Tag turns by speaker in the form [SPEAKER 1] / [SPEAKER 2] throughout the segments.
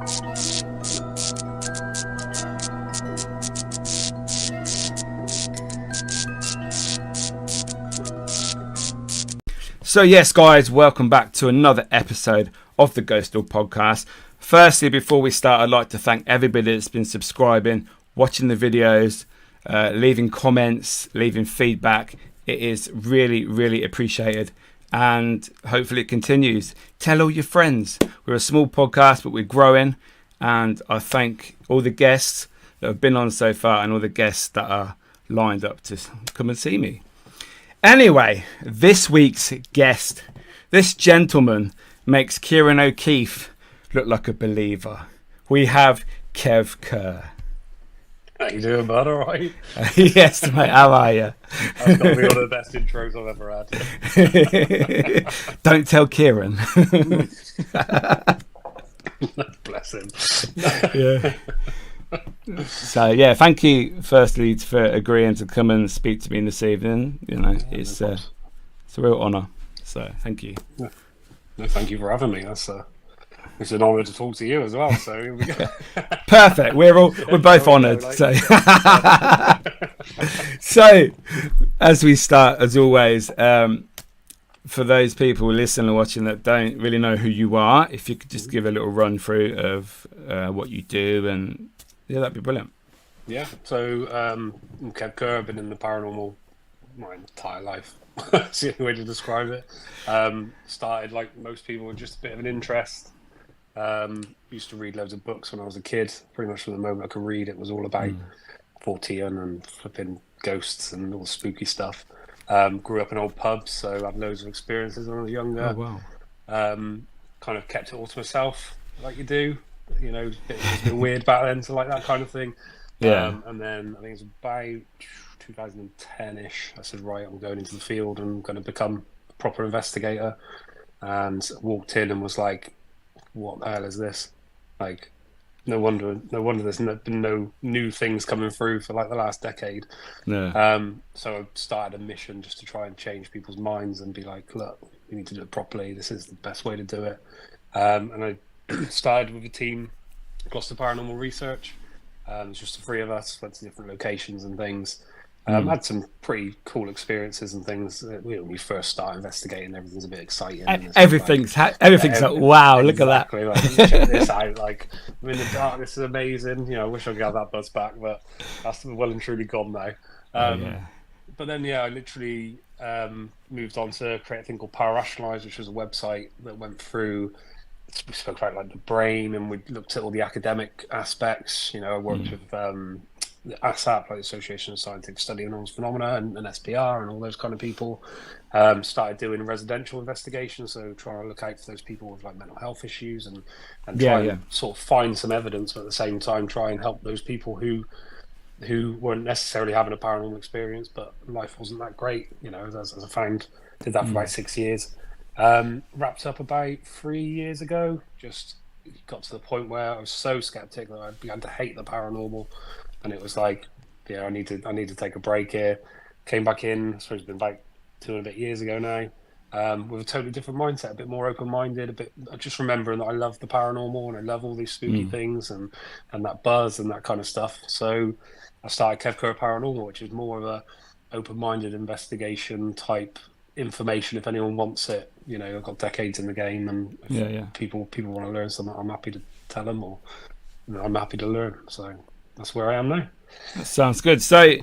[SPEAKER 1] So yes, guys, welcome back to another episode of the Ghostoul Podcast. Firstly, before we start, I'd like to thank everybody that's been subscribing, watching the videos, leaving comments, leaving feedback. It is really, really appreciated, and hopefully it continues. Tell all your friends. We're a small podcast, but we're growing, and I thank all the guests that have been on so far and all the guests that are lined up to come and see me. Anyway, this week's guest, this gentleman makes Ciaran O'Keeffe look like a believer. We have Kev Kerr.
[SPEAKER 2] How you doing, bud? All right?
[SPEAKER 1] Yes, mate. How are you?
[SPEAKER 2] That's got to be one of the best intros I've ever had.
[SPEAKER 1] Don't tell Ciaran.
[SPEAKER 2] Bless him.
[SPEAKER 1] Yeah. So yeah, thank you firstly for agreeing to come and speak to me this evening. You know, it's a real honour. So thank you.
[SPEAKER 2] No, thank you for having me. It's an honour to talk to you as well. So here we go.
[SPEAKER 1] Perfect. We're both honoured. So so as we start, as always, for those people listening and watching that don't really know who you are, if you could just give a little run through of what you do, and yeah, that'd be brilliant.
[SPEAKER 2] Yeah. So I'm Kev Kerr. I've been in the paranormal my entire life. That's the only way to describe it. Started like most people with just a bit of an interest. Used to read loads of books when I was a kid. Pretty much from the moment I could read, it was all about Fortean and flipping ghosts and all spooky stuff. Grew up in old pubs, so I had loads of experiences when I was younger.
[SPEAKER 1] Oh wow!
[SPEAKER 2] Kind of kept it all to myself, like you do. You know, it was a bit weird back then, so like that kind of thing.
[SPEAKER 1] Yeah.
[SPEAKER 2] And then I think it was about 2010-ish. I said, right, I'm going into the field and I'm going to become a proper investigator. And walked in and was like, what the hell is this? Like, no wonder there's been no new things coming through for like the last decade.
[SPEAKER 1] Yeah.
[SPEAKER 2] So I started a mission just to try and change people's minds and be like, look, we need to do it properly. This is the best way to do it. And I started with a team, Ghostoul Paranormal Research. It's just the three of us, went to different locations and things. Had some pretty cool experiences and things. When we first start investigating, everything's a bit exciting.
[SPEAKER 1] Everything's like, wow,
[SPEAKER 2] exactly,
[SPEAKER 1] look at that.
[SPEAKER 2] Like, check this out. Like, I'm in the dark. This is amazing. You know, I wish I could have that buzz back, but that's well and truly gone now. But then, I literally moved on to create a thing called Parationalize, which was a website that went through. We spoke about like the brain, and we looked at all the academic aspects. You know, I worked with the ASSAP, like the Association of Scientific Study of Anomalous Phenomena, and SPR, and all those kind of people. Started doing residential investigations, so trying to look out for those people with like mental health issues, and try and sort of find some evidence, but at the same time try and help those people who weren't necessarily having a paranormal experience, but life wasn't that great. You know, as I found, did that for about 6 years. Wrapped up about 3 years ago. Just got to the point where I was so skeptic that I began to hate the paranormal, and it was like, I need to take a break here. Came back in. I suppose it's been about 2 and a bit years ago now, with a totally different mindset, a bit more open-minded. Just remembering that I love the paranormal and I love all these spooky things and that buzz and that kind of stuff. So I started Kev Kerr Paranormal, which is more of a open-minded investigation type information if anyone wants it. You know, I've got decades in the game, and if people want to learn something, I'm happy to tell them, or I'm happy to learn. So that's where I am now.
[SPEAKER 1] That sounds good. So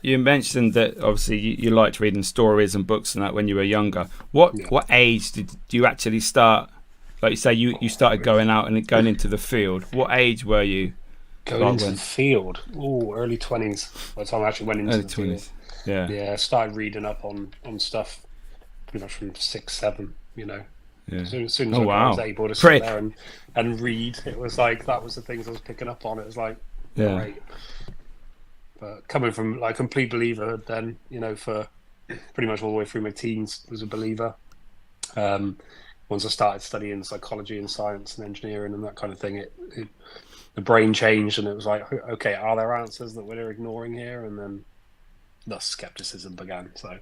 [SPEAKER 1] you mentioned that obviously you liked reading stories and books and that when you were younger. What age did you actually start? Like you say, you started going out and going into the field. What age were you?
[SPEAKER 2] Going into the field? Oh, early 20s. By the time I actually went into the 20s. Field. Yeah, I started reading up on stuff pretty much from 6, 7, you know.
[SPEAKER 1] Yeah.
[SPEAKER 2] As soon as I was able to sit there and read, it was like, that was the things I was picking up on. It was like, great. But coming from like complete believer, then, you know, for pretty much all the way through my teens, was a believer. Once I started studying psychology and science and engineering and that kind of thing, the brain changed, and it was like, okay, are there answers that we're ignoring here? And then thus skepticism began. So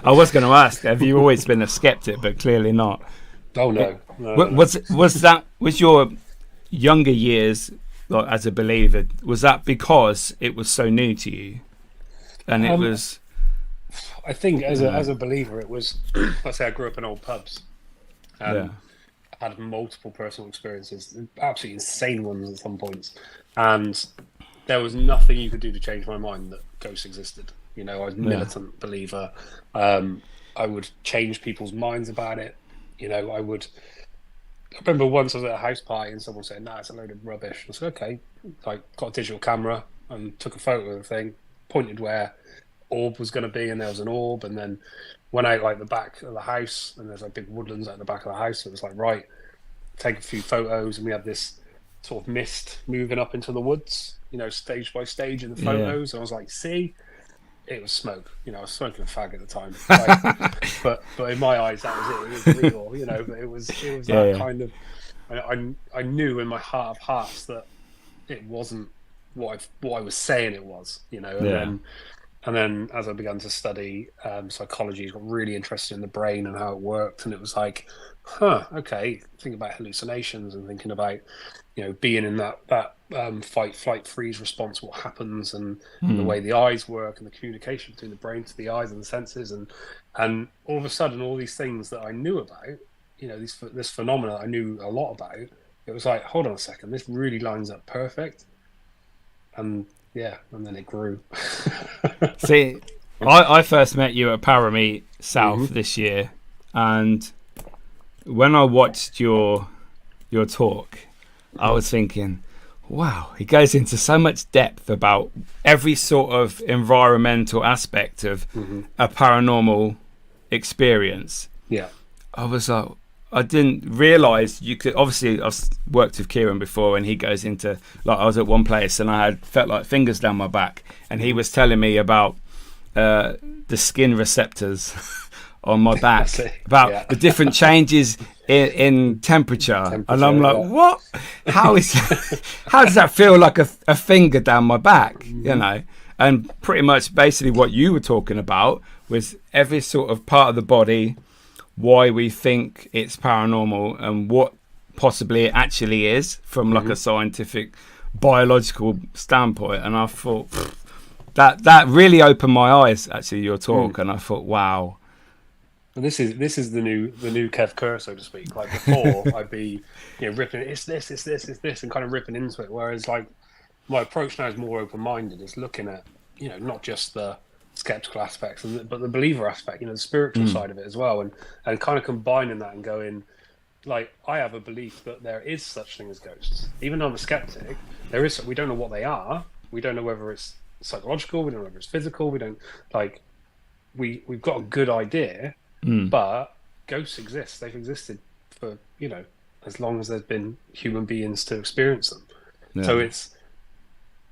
[SPEAKER 1] I was going to ask, have you always been a skeptic? But clearly not.
[SPEAKER 2] Oh no.
[SPEAKER 1] Was your younger years, like as a believer, was that because it was so new to you, and it was?
[SPEAKER 2] I think as a believer, it was. Let's say I grew up in old pubs. I had multiple personal experiences, absolutely insane ones at some points, and there was nothing you could do to change my mind that ghosts existed. You know, I was a militant believer. I would change people's minds about it. You know, I remember once I was at a house party and someone said, "Nah, it's a load of rubbish." I said, "Okay." I got a digital camera and took a photo of the thing, pointed where orb was going to be, and there was an orb, and then went out like the back of the house, and there's like big woodlands at the back of the house. So it was like, right, take a few photos, and we had this sort of mist moving up into the woods, you know, stage by stage in the photos. And I was like, see, it was smoke. You know, I was smoking a fag at the time, like, but in my eyes, that was it. It was real, you know. But it was that kind of. I knew in my heart of hearts that it wasn't what I was saying it was, you know. And then as I began to study psychology, I got really interested in the brain and how it worked. And it was like, okay, think about hallucinations and thinking about, you know, being in that fight, flight, freeze response, what happens, and the way the eyes work and the communication between the brain to the eyes and the senses. And all of a sudden, all these things that I knew about, you know, this phenomena I knew a lot about, it was like, hold on a second, this really lines up perfect. And then it grew.
[SPEAKER 1] See, I first met you at Parameet South this year, and when I watched your talk, I was thinking, wow, he goes into so much depth about every sort of environmental aspect of a paranormal experience.
[SPEAKER 2] Yeah.
[SPEAKER 1] I was like, I didn't realise you could. Obviously, I've worked with Ciaran before, and he goes into, like, I was at one place and I felt like fingers down my back, and he was telling me about the skin receptors on my back, about the different changes in temperature, and I'm like, what? How does that feel like a finger down my back? You know, and pretty much basically what you were talking about was every sort of part of the body, why we think it's paranormal and what possibly it actually is from like a scientific biological standpoint. And I thought that really opened my eyes, actually, your talk. And I thought, wow.
[SPEAKER 2] And this is the new Kev Kerr, so to speak. Like before, I'd be, you know, ripping it's this, and kind of ripping into it. Whereas like my approach now is more open-minded. It's looking at, you know, not just the skeptical aspects, but the believer aspect, you know, the spiritual side of it as well, and kind of combining that and going, like, I have a belief that there is such thing as ghosts. Even though I'm a skeptic, we don't know what they are. We don't know whether it's psychological. We don't know whether it's physical. We don't, like, we've got a good idea, but ghosts exist. They've existed for, you know, as long as there's been human beings to experience them. Yeah. So it's,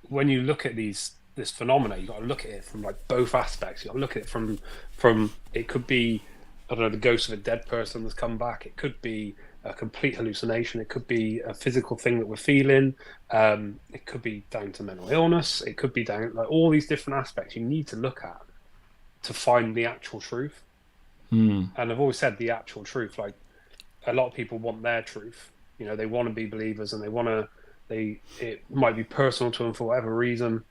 [SPEAKER 2] when you look at this phenomena, you got to look at it from like both aspects. You got to look at it from it could be, I don't know, the ghost of a dead person that's come back. It could be a complete hallucination. It could be a physical thing that we're feeling. It could be down to mental illness. It could be down, like, all these different aspects you need to look at to find the actual truth. And I've always said the actual truth. Like, a lot of people want their truth. You know, they want to be believers, and it might be personal to them for whatever reason.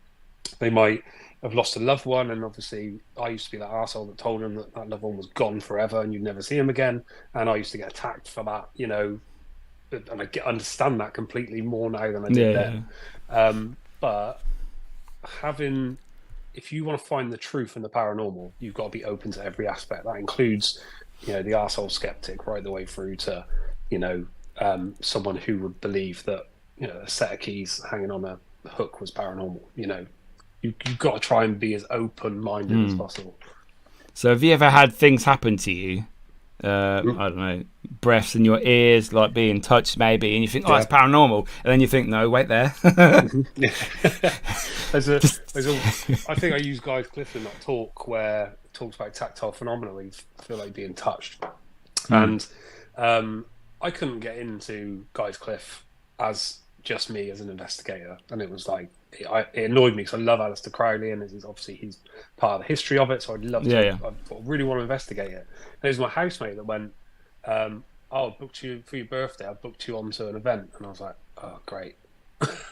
[SPEAKER 2] They might have lost a loved one, and obviously I used to be that arsehole that told them that loved one was gone forever and you'd never see him again, and I used to get attacked for that, you know, and I understand that completely more now than I did then. But if you want to find the truth in the paranormal, you've got to be open to every aspect. That includes, you know, the arsehole skeptic right the way through to, you know, someone who would believe that, you know, a set of keys hanging on a hook was paranormal. You know, you've got to try and be as open-minded as possible.
[SPEAKER 1] So have you ever had things happen to you? I don't know, breaths in your ears, like being touched maybe, and you think, oh, it's paranormal, and then you think, no, wait there.
[SPEAKER 2] I think I use Guy Cliff in that talk where it talks about tactile phenomena where you feel like being touched. And I couldn't get into Guy's Cliff as just me as an investigator, and it was like, it annoyed me because I love Aleister Crowley, and he's part of the history of it, so I'd love to. I really want to investigate it. And it was my housemate that went, I "Oh, I booked you for your birthday. I booked you onto an event," and I was like, "Oh, great!"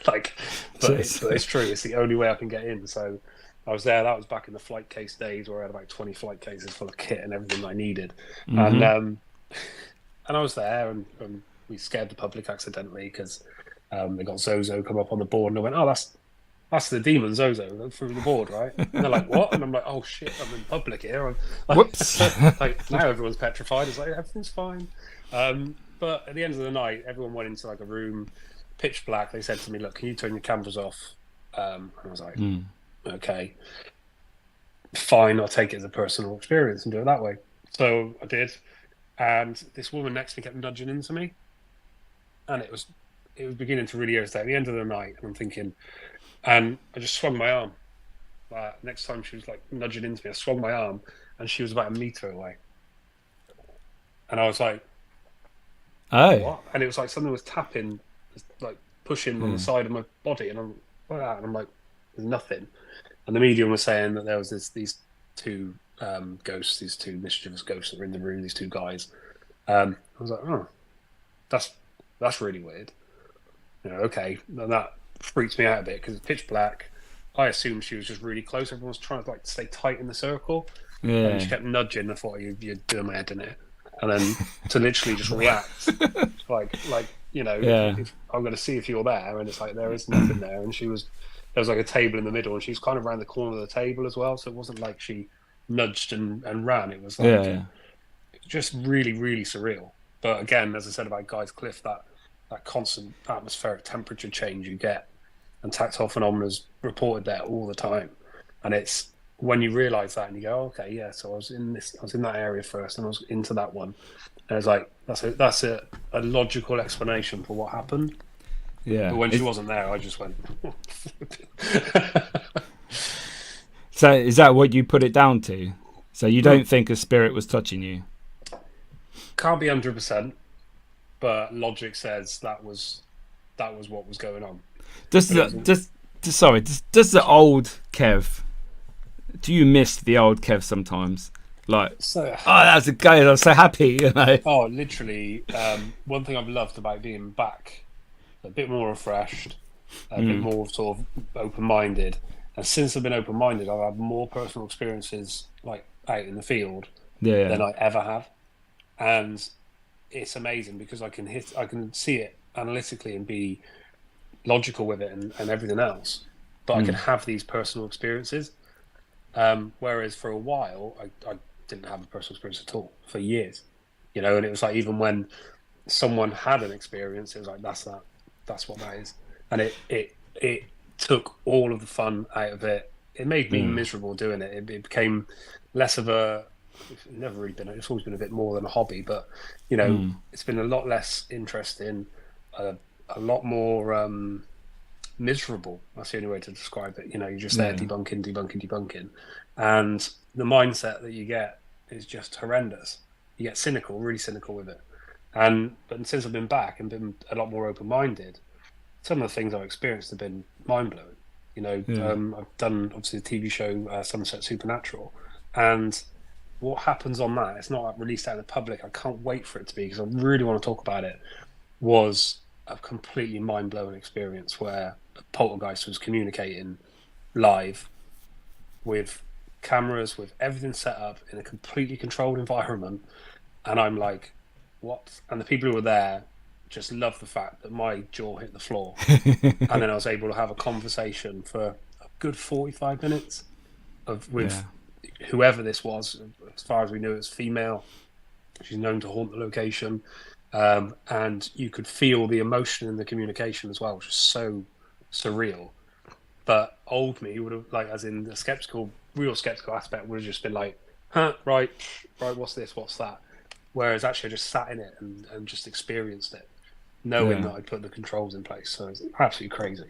[SPEAKER 2] Like, but it's true. It's the only way I can get in. So I was there. That was back in the flight case days, where I had about 20 flight cases full of kit and everything I needed, and I was there, and we scared the public accidentally because they got Zozo come up on the board, and I went, "Oh, that's the demon Zozo through the board, right?" And they're like, "What?" And I'm like, "Oh shit, I'm in public here." I'm like,
[SPEAKER 1] whoops.
[SPEAKER 2] Like, now everyone's petrified. It's like everything's fine. But at the end of the night, everyone went into like a room, pitch black. They said to me, "Look, can you turn your cameras off?" And I was like, "Okay, fine. I'll take it as a personal experience and do it that way." So I did, and this woman next to me kept nudging into me, and it was beginning to really irritate. At the end of the night, and I'm thinking. And I just swung my arm. Next time she was like nudging into me, I swung my arm, and she was about 1 meter away. And I was like,
[SPEAKER 1] "Oh!"
[SPEAKER 2] What? And it was like something was tapping, like pushing on the side of my body, and I'm like that, and I'm like, "There's nothing." And the medium was saying that there was these two ghosts, these two mischievous ghosts that were in the room, these two guys. I was like, "Oh, that's really weird." Okay, and that freaks me out a bit because it's pitch black. I assumed she was just really close. Everyone was trying to like stay tight in the circle, and she kept nudging. I thought you're doing my head in it, and then to literally just react, like if I'm going to see if you're there, and it's like there is nothing there, and there was like a table in the middle, and she was kind of around the corner of the table as well, so it wasn't like she nudged and ran. It was like just really, really surreal. But again, as I said about Guy's Cliff, that constant atmospheric temperature change you get. And tactile phenomena is reported there all the time, and it's when you realise that and you go, oh, "Okay, yeah." So I was in that area first, and I was into that one, and it's like that's a logical explanation for what happened.
[SPEAKER 1] Yeah.
[SPEAKER 2] But when she wasn't there, I just went.
[SPEAKER 1] So is that what you put it down to? So you don't think a spirit was touching you?
[SPEAKER 2] Can't be 100%, but logic says that was what was going on. Does the
[SPEAKER 1] old Kev? Do you miss the old Kev sometimes? Like, that's a guy. I'm so happy,
[SPEAKER 2] Oh, literally. One thing I've loved about being back, a bit more refreshed, a bit more sort of open-minded. And since I've been open-minded, I've had more personal experiences like out in the field than I ever have, and it's amazing because I can see it analytically and be logical with it and everything else, but I can have these personal experiences, whereas for a while I didn't have a personal experience at all for years, and it was like even when someone had an experience, it was like that's what that is, and it took all of the fun out of it. It made me miserable doing it. It became less of it's always been a bit more than a hobby, but it's been a lot less interesting, a lot more miserable. That's the only way to describe it. You're just there debunking, and the mindset that you get is just horrendous. You get cynical, really cynical with it. But since I've been back and been a lot more open-minded, some of the things I've experienced have been mind-blowing. I've done obviously the TV show Sunset Supernatural, and what happens on that, it's not released out in the public. I can't wait for it to be because I really want to talk about it. Was a completely mind-blowing experience where a poltergeist was communicating live with cameras, with everything set up in a completely controlled environment, and I'm like, what? And the people who were there just loved the fact that my jaw hit the floor, and then I was able to have a conversation for a good 45 minutes with whoever this was. As far as we knew, it was female. She's known to haunt the location. And you could feel the emotion in the communication as well, which was so surreal. But old me would have, like, as in the real skeptical aspect, would have just been like, right, what's this, what's that? Whereas actually I just sat in it and just experienced it, knowing that I'd put the controls in place. So it's absolutely crazy.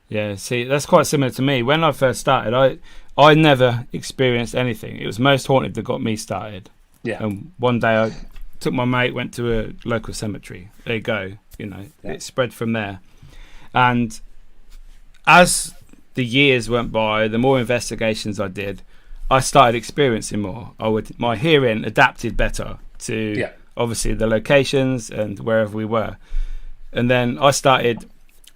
[SPEAKER 1] Yeah, see, that's quite similar to me. When I first started, I never experienced anything. It was Most Haunted that got me started. Yeah. And one day I took my mate, went to a local cemetery. There you go. It spread from there. And as the years went by, the more investigations I did, I started experiencing more. My hearing adapted better to obviously the locations and wherever we were. And then I started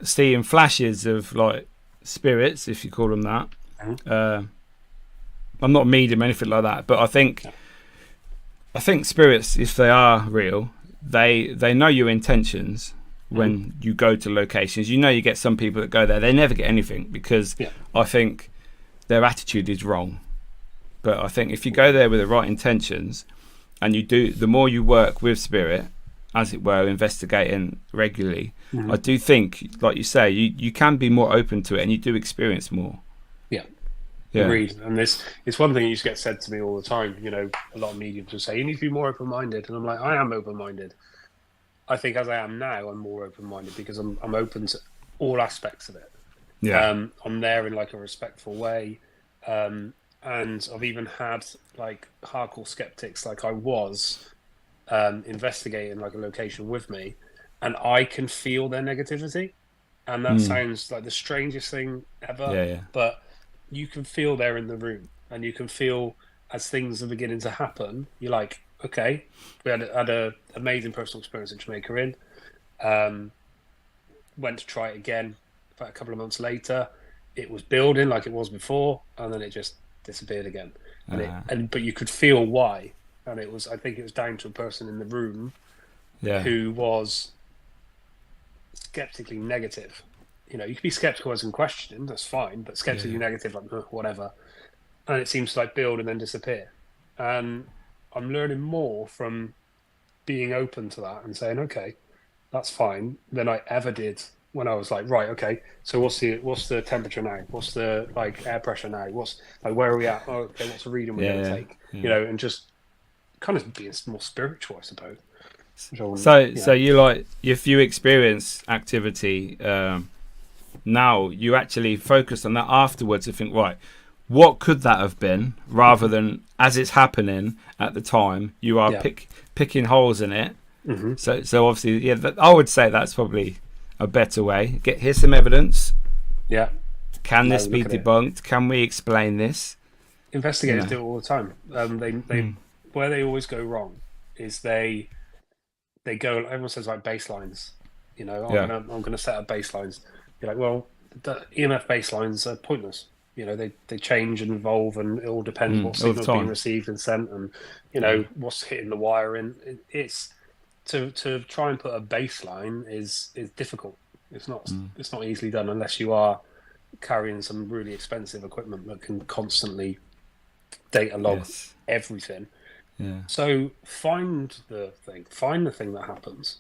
[SPEAKER 1] seeing flashes of like spirits, if you call them that. I'm not medium or anything like that, but I think spirits, if they are real, they know your intentions when you go to locations. You know, you get some people that go there, they never get anything because I think their attitude is wrong. But I think if you go there with the right intentions and you do, the more you work with spirit, as it were, investigating regularly, I do think, like you say, you can be more open to it and you do experience more. Yeah.
[SPEAKER 2] Agreed. And it's one thing that used to get said to me all the time. You know, a lot of mediums will say, you need to be more open-minded. And I'm like, I am open-minded. I think as I am now, I'm more open-minded because I'm open to all aspects of it.
[SPEAKER 1] Yeah.
[SPEAKER 2] I'm there in like a respectful way. And I've even had like hardcore skeptics like I was investigating like a location with me, and I can feel their negativity. And that sounds like the strangest thing ever. But you can feel they're in the room, and you can feel as things are beginning to happen. You're like, okay, we had a amazing personal experience in Jamaica. Went to try it again about a couple of months later. It was building like it was before, and then it just disappeared again. But you could feel why, and I think it was down to a person in the room who was skeptically negative. You know, you can be skeptical as in questioning, that's fine, but skeptically negative, like whatever. And it seems to like build and then disappear. And I'm learning more from being open to that and saying, okay, that's fine, than I ever did when I was like, right, okay, so what's the temperature now? What's the like air pressure now? What's like, where are we at? Oh, okay, what's the reading we're going to take? You know, and just kind of being more spiritual, I suppose.
[SPEAKER 1] So you like, if you experience activity, now you actually focus on that afterwards to think, right, what could that have been, rather than as it's happening at the time you are picking holes in it. So obviously, I would say that's probably a better way. Here's some evidence. Can this be debunked? Can we explain this?
[SPEAKER 2] Investigators do it all the time. They where they always go wrong is they go, everyone says like baselines, you know, I'm gonna set up baselines. You're like, well, the EMF baselines are pointless. You know, they change and evolve, and it all depends what signal's being received and sent, and you know what's hitting the wiring. It's to try and put a baseline is difficult. It's not easily done unless you are carrying some really expensive equipment that can constantly data log everything. So find the thing that happens.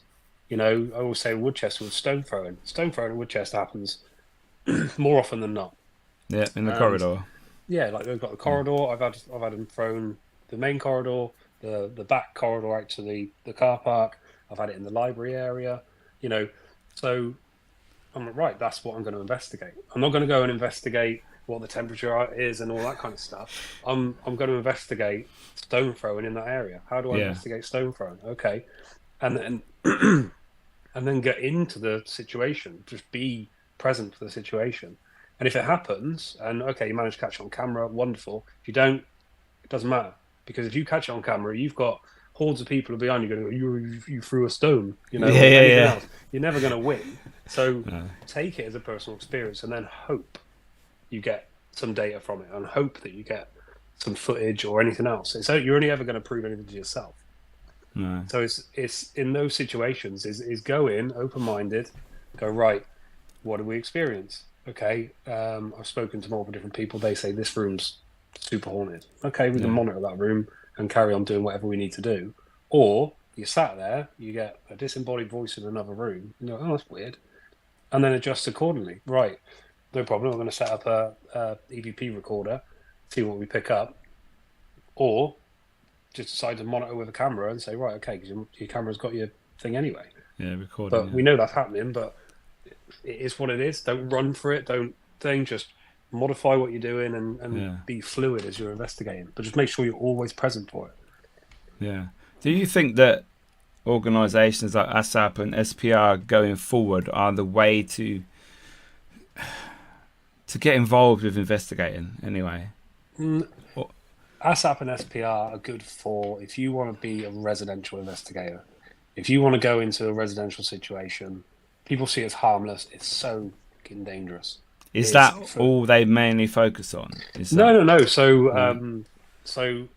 [SPEAKER 2] You know, I always say wood chest with stone throwing. Stone throwing and wood chest happens more often than not.
[SPEAKER 1] Yeah, in the corridor.
[SPEAKER 2] Yeah, like they've got the corridor. I've had them thrown the main corridor, the back corridor out to the car park. I've had it in the library area. You know, so I'm like, right, that's what I'm going to investigate. I'm not going to go and investigate what the temperature is and all that kind of stuff. I'm going to investigate stone throwing in that area. How do I investigate stone throwing? Okay, and then and then get into the situation. Just be present for the situation. And if it happens, and okay, you manage to catch it on camera, wonderful. If you don't, it doesn't matter, because if you catch it on camera, you've got hordes of people behind you going, you threw a stone, you know, else. You're never going to win. So take it as a personal experience, and then hope you get some data from it, and hope that you get some footage or anything else. So you're only ever going to prove anything to yourself.
[SPEAKER 1] No.
[SPEAKER 2] So it's in those situations is go in open-minded, go, right, what do we experience? Okay, I've spoken to multiple different people. They say this room's super haunted. Okay, we can monitor that room and carry on doing whatever we need to do. Or you sat there, you get a disembodied voice in another room, and you're like, oh, that's weird. And then adjust accordingly. Right, no problem. I'm going to set up a EVP recorder, see what we pick up. Or just decide to monitor with a camera and say, right, okay, because your camera's got your thing anyway.
[SPEAKER 1] Yeah, recording.
[SPEAKER 2] But we know that's happening, but it is what it is. Don't run for it. Don't just modify what you're doing and be fluid as you're investigating. But just make sure you're always present for it.
[SPEAKER 1] Yeah. Do you think that organisations like ASSAP and SPR going forward are the way to get involved with investigating anyway?
[SPEAKER 2] ASSAP and SPR are good for if you want to be a residential investigator. If you want to go into a residential situation, people see it as harmless. It's so fucking dangerous.
[SPEAKER 1] Is that all they mainly focus on?
[SPEAKER 2] No. So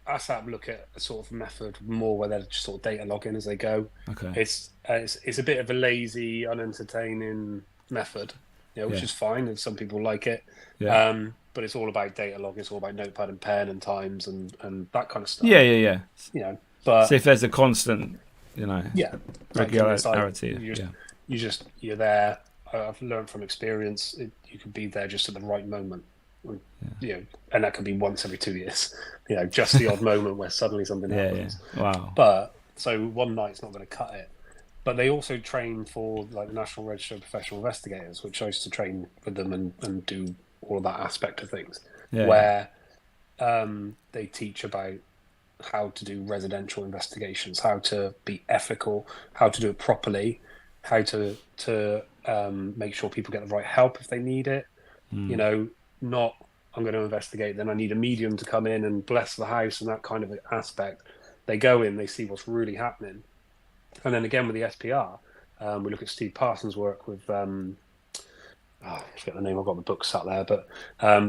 [SPEAKER 2] ASSAP look at a sort of method more where they're just sort of data logging as they go.
[SPEAKER 1] Okay.
[SPEAKER 2] It's a bit of a lazy, unentertaining method, which is fine, and some people like it.
[SPEAKER 1] Yeah.
[SPEAKER 2] But it's all about data logging. It's all about notepad and pen and times and that kind of stuff.
[SPEAKER 1] Yeah.
[SPEAKER 2] But
[SPEAKER 1] so if there's a constant, regularity,
[SPEAKER 2] you're there. I've learned from experience, you can be there just at the right moment. And that can be once every 2 years. Just the odd moment where suddenly something happens.
[SPEAKER 1] Yeah. Wow.
[SPEAKER 2] But so one night's not going to cut it. But they also train for like the National Register of Professional Investigators, which I used to train with them and do all of that aspect of things, where they teach about how to do residential investigations, how to be ethical, how to do it properly, how to make sure people get the right help if they need it. Not I'm going to investigate, then I need a medium to come in and bless the house and that kind of aspect. They go in, they see what's really happening. And then again with the SPR, we look at Steve Parsons' work with, I forget the name, I've got the book sat there, but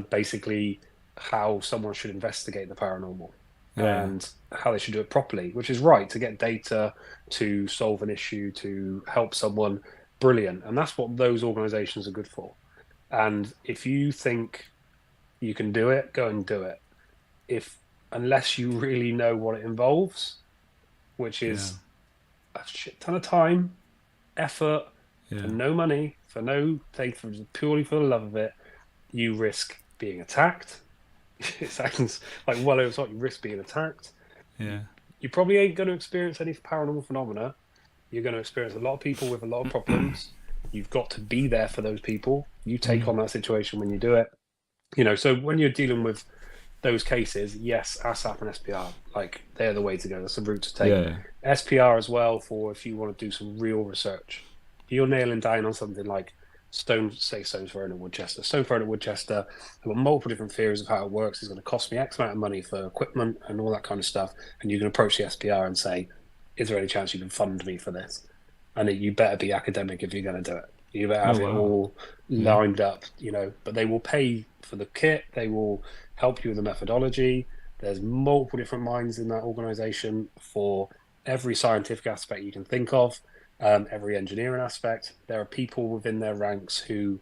[SPEAKER 2] basically how someone should investigate the paranormal and how they should do it properly, which is right, to get data, to solve an issue, to help someone, brilliant. And that's what those organizations are good for. And if you think you can do it, go and do it. Unless you really know what it involves, which is a shit ton of time, effort, for no money, purely for the love of it, you risk being attacked. It sounds like well over top. You risk being attacked.
[SPEAKER 1] Yeah.
[SPEAKER 2] You probably ain't going to experience any paranormal phenomena. You're going to experience a lot of people with a lot of problems. You've got to be there for those people. You take on that situation when you do it. So when you're dealing with those cases, yes, ASSAP and SPR, like they're the way to go. That's the route to take.
[SPEAKER 1] Yeah.
[SPEAKER 2] SPR as well for if you want to do some real research. If you're nailing down on something like stones thrown at Woodchester. Stone thrown at Woodchester. I've got multiple different theories of how it works. It's going to cost me X amount of money for equipment and all that kind of stuff. And you can approach the SPR and say, is there any chance you can fund me for this? And you better be academic if you're going to do it. You better have it all lined up, but they will pay for the kit. They will help you with the methodology. There's multiple different minds in that organization for every scientific aspect you can think of, every engineering aspect. There are people within their ranks who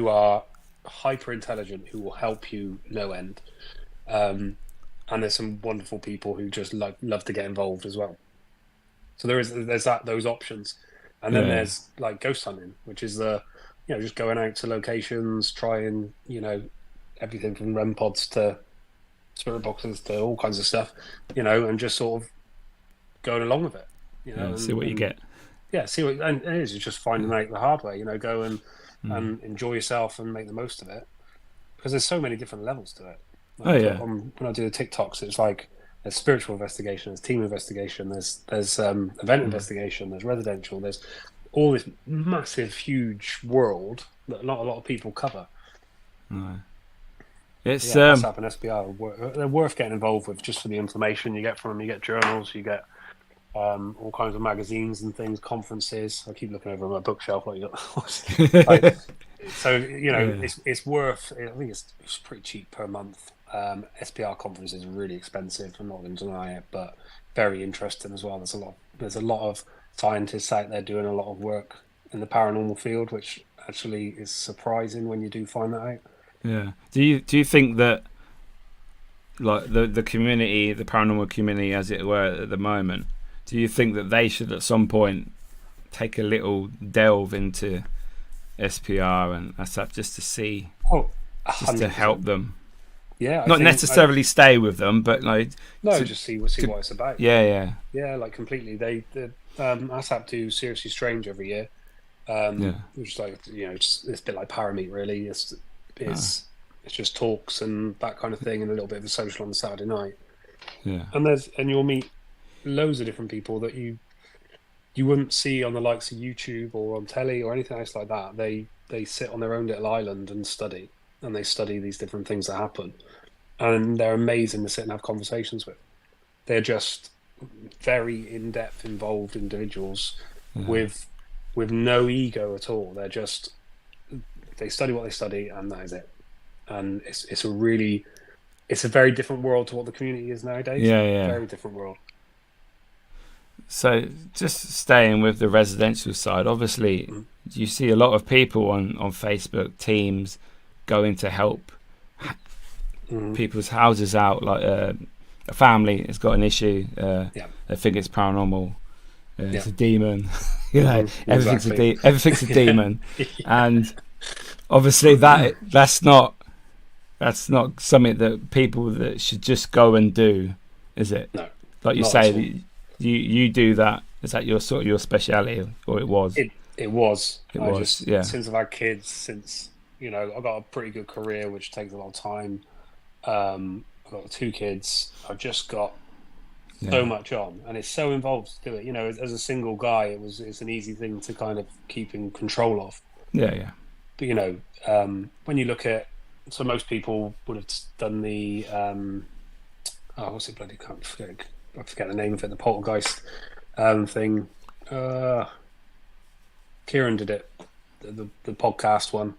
[SPEAKER 2] are hyper intelligent, who will help you no end. And there's some wonderful people who just love to get involved as well. So there's those options. And then there's like ghost hunting, which is just going out to locations, trying, everything from REM pods to spirit boxes to all kinds of stuff, and just sort of going along with it,
[SPEAKER 1] see what you get.
[SPEAKER 2] Yeah, see what and it is. It's just finding out the hard way, go and enjoy yourself and make the most of it, because there's so many different levels to it. When I do the TikToks, it's like there's spiritual investigation, there's team investigation, there's event investigation, there's residential, there's all this massive, huge world that not a lot of people cover.
[SPEAKER 1] No. It's
[SPEAKER 2] ASSAP and SPR, they're worth getting involved with just for the information you get from them. You get journals, you get all kinds of magazines and things, conferences. I keep looking over my bookshelf like you got. So it's worth. I think it's pretty cheap per month. SPR conferences are really expensive. I'm not going to deny it, but very interesting as well. There's a lot of scientists out there doing a lot of work in the paranormal field, which actually is surprising when you do find that out.
[SPEAKER 1] Yeah. Do you think that like the community, the paranormal community, as it were, at the moment, do you think that they should at some point take a little delve into SPR and ASSAP just to see, just to help them?
[SPEAKER 2] Yeah,
[SPEAKER 1] not necessarily stay with them, but like
[SPEAKER 2] just see what it's about.
[SPEAKER 1] Yeah,
[SPEAKER 2] like completely. They ASSAP do Seriously Strange every year, which is like it's a bit like Parameet really. It's just talks and that kind of thing, and a little bit of a social on the Saturday night.
[SPEAKER 1] Yeah,
[SPEAKER 2] and you'll meet loads of different people that you wouldn't see on the likes of YouTube or on telly or anything else like that. They sit on their own little island and study, and they study these different things that happen. and they're amazing to sit and have conversations with. They're just very in-depth, involved individuals with no ego at all. They're just, they study what they study, and that is it. And it's a very different world to what the community is nowadays. Very different world.
[SPEAKER 1] So just staying with the residential side, obviously you see a lot of people on Facebook, teams going to help people's houses out. Like a family has got an issue, they think it's paranormal, it's a demon, everything's a demon. And obviously that's not something that people that should just go and do, is it?
[SPEAKER 2] No,
[SPEAKER 1] like you say, you do that. Is that your sort of your speciality, or it was?
[SPEAKER 2] It was.
[SPEAKER 1] Since
[SPEAKER 2] I've had kids, since I've got a pretty good career, which takes a lot of time. I've got 2 kids. I've just got so much on, and it's so involved to do it. As a single guy, it's an easy thing to kind of keep in control of.
[SPEAKER 1] Yeah.
[SPEAKER 2] But when you look at, so most people would have done the what's it bloody? I forget the name of it. The poltergeist thing. Ciaran did it, the podcast one,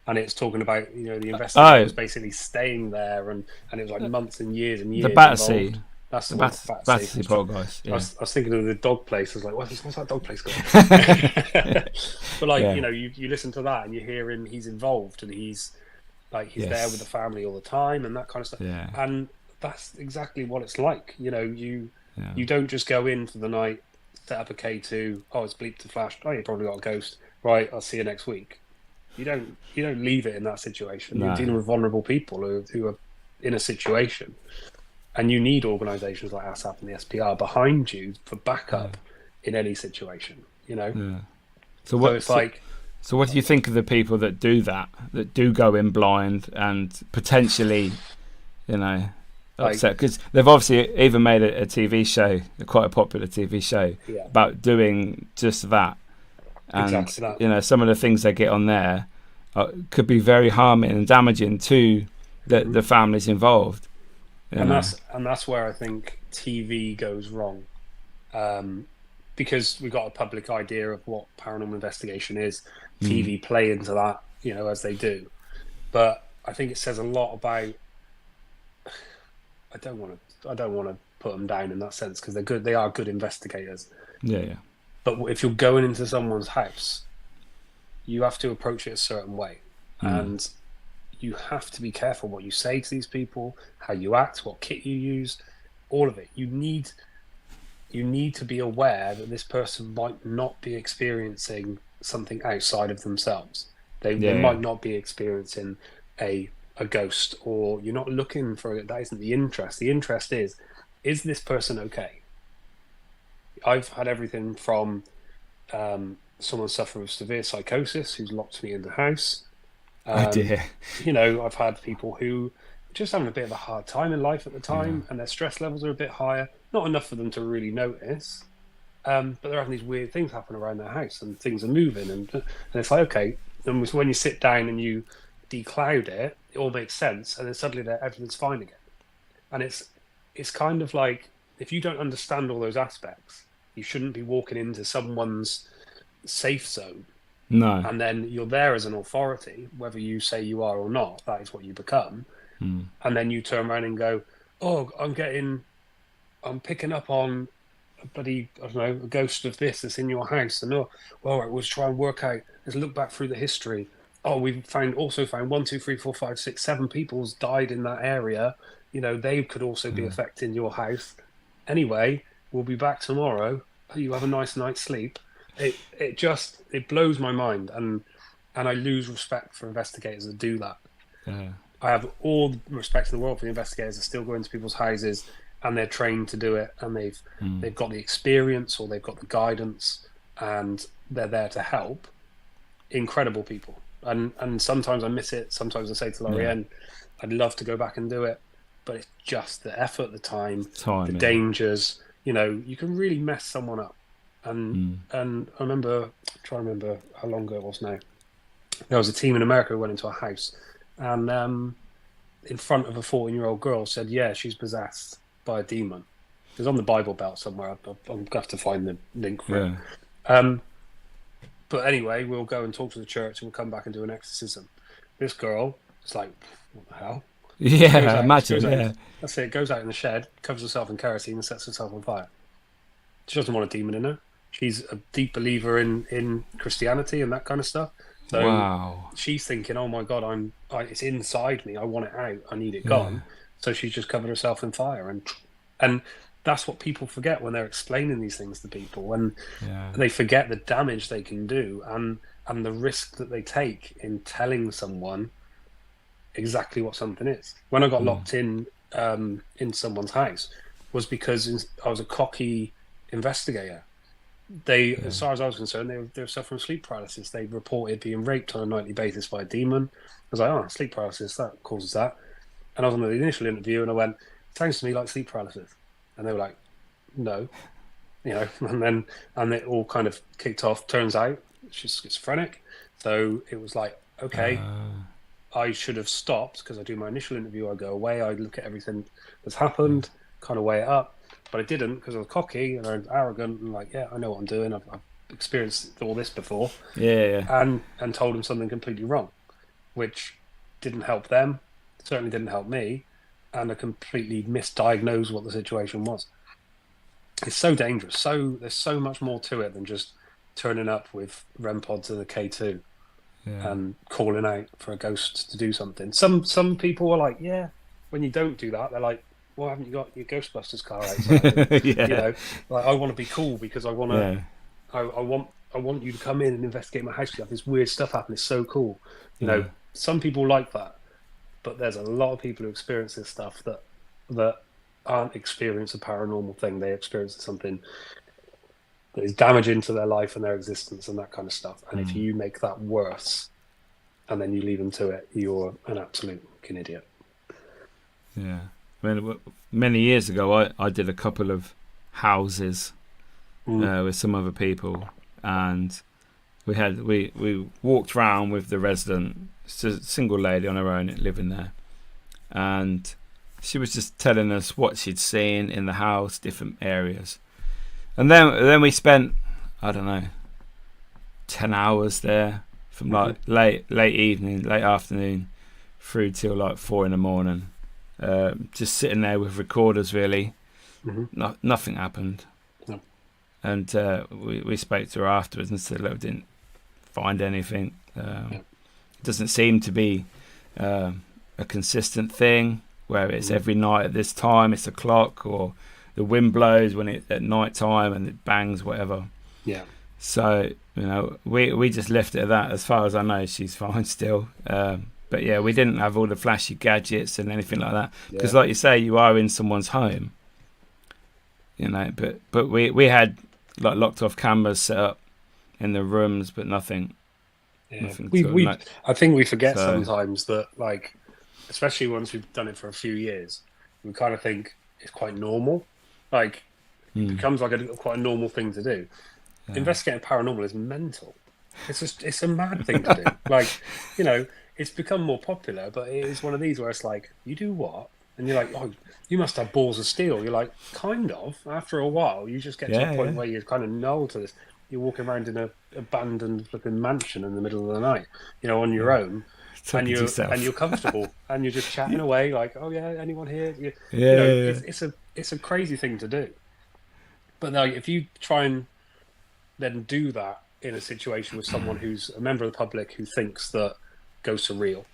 [SPEAKER 2] and it's talking about the investigator was basically staying there, and it was like months and years and years.
[SPEAKER 1] The Battersea.
[SPEAKER 2] That's the
[SPEAKER 1] Battersea poltergeist. Yeah.
[SPEAKER 2] I was thinking of the dog place. I was like, what's that dog place called? But you listen to that and you hear him. He's involved, and he's there with the family all the time and that kind of stuff.
[SPEAKER 1] Yeah.
[SPEAKER 2] And that's exactly what it's like. You don't just go in for the night, set up a K2. Oh, it's bleeped and flashed. Oh, you probably got a ghost. Right, I'll see you next week. You don't leave it in that situation. No. You're dealing with vulnerable people who are in a situation, and you need organisations like ASSAP and the SPR behind you for backup in any situation.
[SPEAKER 1] Yeah. So what do you think of the people that do that do go in blind and potentially, upset? Because they've obviously even made a TV show, quite a popular TV show, about doing just that. And
[SPEAKER 2] exactly that.
[SPEAKER 1] Some of the things they get on there could be very harming and damaging to the families involved.
[SPEAKER 2] And that's where I think TV goes wrong, because we got a public idea of what paranormal investigation is. TV play into that, as they do. But I think it says a lot about. I don't want to put them down in that sense, because they're good. They are good investigators.
[SPEAKER 1] Yeah.
[SPEAKER 2] But if you're going into someone's house, you have to approach it a certain way, and you have to be careful what you say to these people, how you act, what kit you use, all of it. You need to be aware that this person might not be experiencing something outside of themselves. They might not be experiencing a ghost, or you're not looking for it. That isn't the interest. The interest is this person okay? I've had everything from someone suffering with severe psychosis who's locked me in the house.
[SPEAKER 1] Oh dear.
[SPEAKER 2] I've had people who are just having a bit of a hard time in life at the time, and their stress levels are a bit higher. Not enough for them to really notice, but they're having these weird things happen around their house, and things are moving, and it's like, okay. And when you sit down and you decloud it, it all makes sense, and then suddenly everything's fine again. And it's kind of like, if you don't understand all those aspects, you shouldn't be walking into someone's safe zone.
[SPEAKER 1] No.
[SPEAKER 2] And then you're there as an authority, whether you say you are or not. That is what you become. And then you turn around and go, oh, I'm picking up on a bloody, I don't know, a ghost of this that's in your house. And we'll try and work out, let's look back through the history. Oh, we've found 1, 2, 3, 4, 5, 6, 7 people's died in that area. They could also be affecting your house. Anyway, we'll be back tomorrow. You have a nice night's sleep. It blows my mind, and I lose respect for investigators that do that. I have all the respect in the world for the investigators that still go into people's houses, and they're trained to do it, and they've got the experience, or they've got the guidance, and they're there to help. Incredible people. And sometimes I miss it. Sometimes I say to Lorianne, I'd love to go back and do it, but it's just the effort, the time, the dangers. You can really mess someone up. And I remember, trying to remember how long ago it was now. There was a team in America who went into a house, and in front of a 14-year-old girl said, yeah, she's possessed by a demon. It was on the Bible Belt somewhere. I'm going to have to find the link for it. But anyway, we'll go and talk to the church and we'll come back and do an exorcism. This girl is like, what the hell?
[SPEAKER 1] Yeah, imagine,
[SPEAKER 2] That's it. Goes out in the shed, covers herself in kerosene and sets herself on fire. She doesn't want a demon in her. She's a deep believer in Christianity and that kind of stuff. So she's thinking, oh my God, it's inside me. I want it out. I need it gone. So she's just covered herself in fire. And that's what people forget when they're explaining these things to people. And they forget the damage they can do and the risk that they take in telling someone exactly what something is. When I got locked in someone's house was because I was a cocky investigator. As far as I was concerned, they were suffering sleep paralysis. They reported being raped on a nightly basis by a demon. I was like, oh, sleep paralysis, that causes that. And I was on the initial interview and I went, sounds to me like sleep paralysis. And they were like, no. And it all kind of kicked off. Turns out she's schizophrenic. So it was like, okay, I should have stopped because I do my initial interview, I go away, I look at everything that's happened, kind of weigh it up. But I didn't because I was cocky and I was arrogant and like, yeah, I know what I'm doing. I've experienced all this before. And told them something completely wrong, which didn't help them, certainly didn't help me, and I completely misdiagnosed what the situation was. It's so dangerous. There's so much more to it than just turning up with REM pods and a K2 and calling out for a ghost to do something. Some people are like, yeah, when you don't do that, they're like, why haven't you got your Ghostbusters car outside? You know, like I want to be cool because I want to. I want you to come in and investigate my house. You have this weird stuff happen. It's so cool. You know, some people like that, but there's a lot of people who experience this stuff that aren't experience a paranormal thing. They experience something that is damaging to their life and their existence and that kind of stuff. And if you make that worse, and then you leave them to it, you're an absolute fucking idiot.
[SPEAKER 1] Yeah. I mean, many years ago, I did a couple of houses with some other people, and we walked around with the resident, it's a single lady on her own living there, and she was just telling us what she'd seen in the house, different areas, and then we spent, I don't know, 10 hours there from like late evening, late afternoon through till like 4 a.m. Just sitting there with recorders, really. Nothing happened. No. And we spoke to her afterwards and said, look, we didn't find anything. It doesn't seem to be a consistent thing where it's every night at this time, it's a clock, or the wind blows when it's at night time and it bangs, whatever. Yeah. So, you know, we just left it at that. As far as I know, she's fine still. But yeah, we didn't have all the flashy gadgets and anything like that because, like you say, you are in someone's home, you know. But we had like locked off cameras set up in the rooms, but nothing.
[SPEAKER 2] Yeah. I think we forget sometimes that, like, especially once we've done it for a few years, we kind of think it's quite normal. Like, it becomes like quite a normal thing to do. Yeah. Investigating paranormal is mental. It's a mad thing to do. Like, you know. It's become more popular, but it is one of these where it's like, you do what? And you're like, oh, you must have balls of steel. You're like, kind of. After a while, you just get to a point where you're kind of null to this. You're walking around in a abandoned flipping mansion in the middle of the night, you know, on your own, and you're comfortable, and you're just chatting away, like, oh yeah, anyone here? It's a crazy thing to do. But like, if you try and then do that in a situation with someone who's a member of the public who thinks that ghosts are real,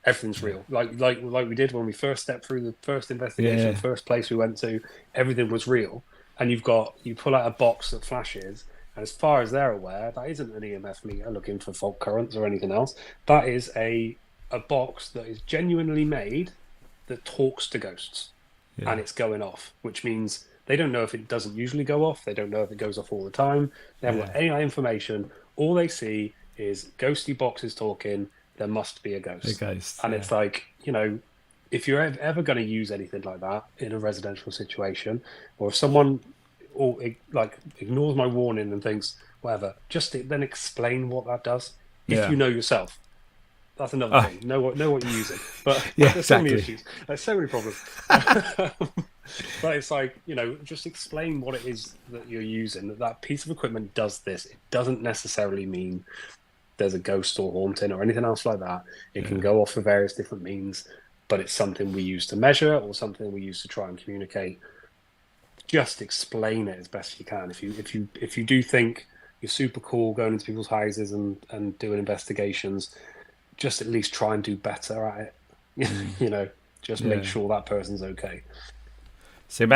[SPEAKER 2] everything's real, like we did when we first stepped through the first investigation, first place we went to, everything was real, and you pull out a box that flashes, and as far as they're aware, that isn't an EMF meter looking for fault currents or anything else. That is a box that is genuinely made that talks to ghosts, and it's going off, which means they don't know if it doesn't usually go off, they don't know if it goes off all the time, they haven't got any information. All they see is ghosty boxes talking. There must be a ghost. And it's like, you know, if you're ever going to use anything like that in a residential situation, or if someone ignores my warning and thinks whatever, just then explain what that does if you know yourself. That's another thing. Know what you're using. But
[SPEAKER 1] yeah,
[SPEAKER 2] there's so
[SPEAKER 1] exactly.
[SPEAKER 2] many issues. There's so many problems. But it's like, just explain what it is that you're using. That piece of equipment does this. It doesn't necessarily mean there's a ghost or haunting or anything else like that. It can go off for various different means, but it's something we use to measure or something we use to try and communicate. Just explain it as best you can. If you do think you're super cool going into people's houses and doing investigations, just at least try and do better at it. Just make sure that person's okay.
[SPEAKER 1] So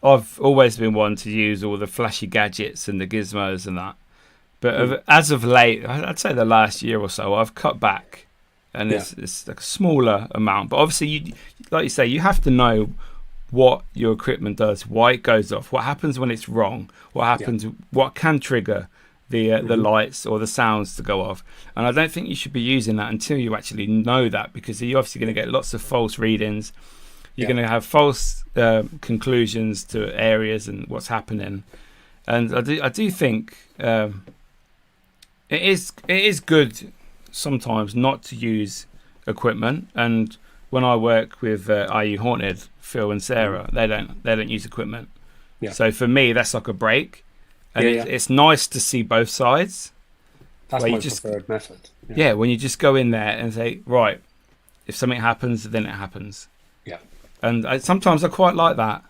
[SPEAKER 1] I've always been one to use all the flashy gadgets and the gizmos and that. But as of late, I'd say the last year or so, I've cut back, and it's like a smaller amount. But obviously, like you say, you have to know what your equipment does, why it goes off, what happens when it's wrong, what happens, what can trigger the lights or the sounds to go off. And I don't think you should be using that until you actually know that, because you're obviously going to get lots of false readings. You're going to have false conclusions to areas and what's happening. And I do think it is good sometimes not to use equipment. And when I work with Are You Haunted, Phil and Sarah, they don't use equipment. Yeah. So for me, that's like a break. And it's nice to see both sides.
[SPEAKER 2] That's my preferred method.
[SPEAKER 1] Yeah, when you just go in there and say, right, if something happens, then it happens. Yeah. And sometimes I quite like that.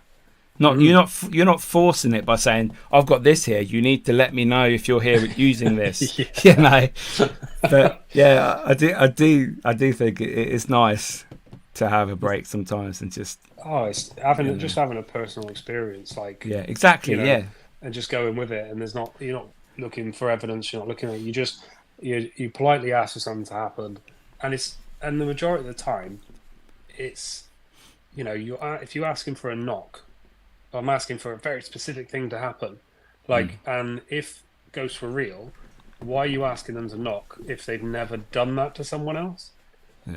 [SPEAKER 1] You're not forcing it by saying, I've got this here, you need to let me know if you're here using this. But yeah, I do think it is nice to have a break sometimes and just
[SPEAKER 2] it's having a personal experience, like
[SPEAKER 1] exactly,
[SPEAKER 2] and just going with it. And you're not looking for evidence, you're not looking at you politely ask for something to happen, and the majority of the time it's if you're asking for a knock, I'm asking for a very specific thing to happen, and if ghosts were real, why are you asking them to knock if they've never done that to someone else?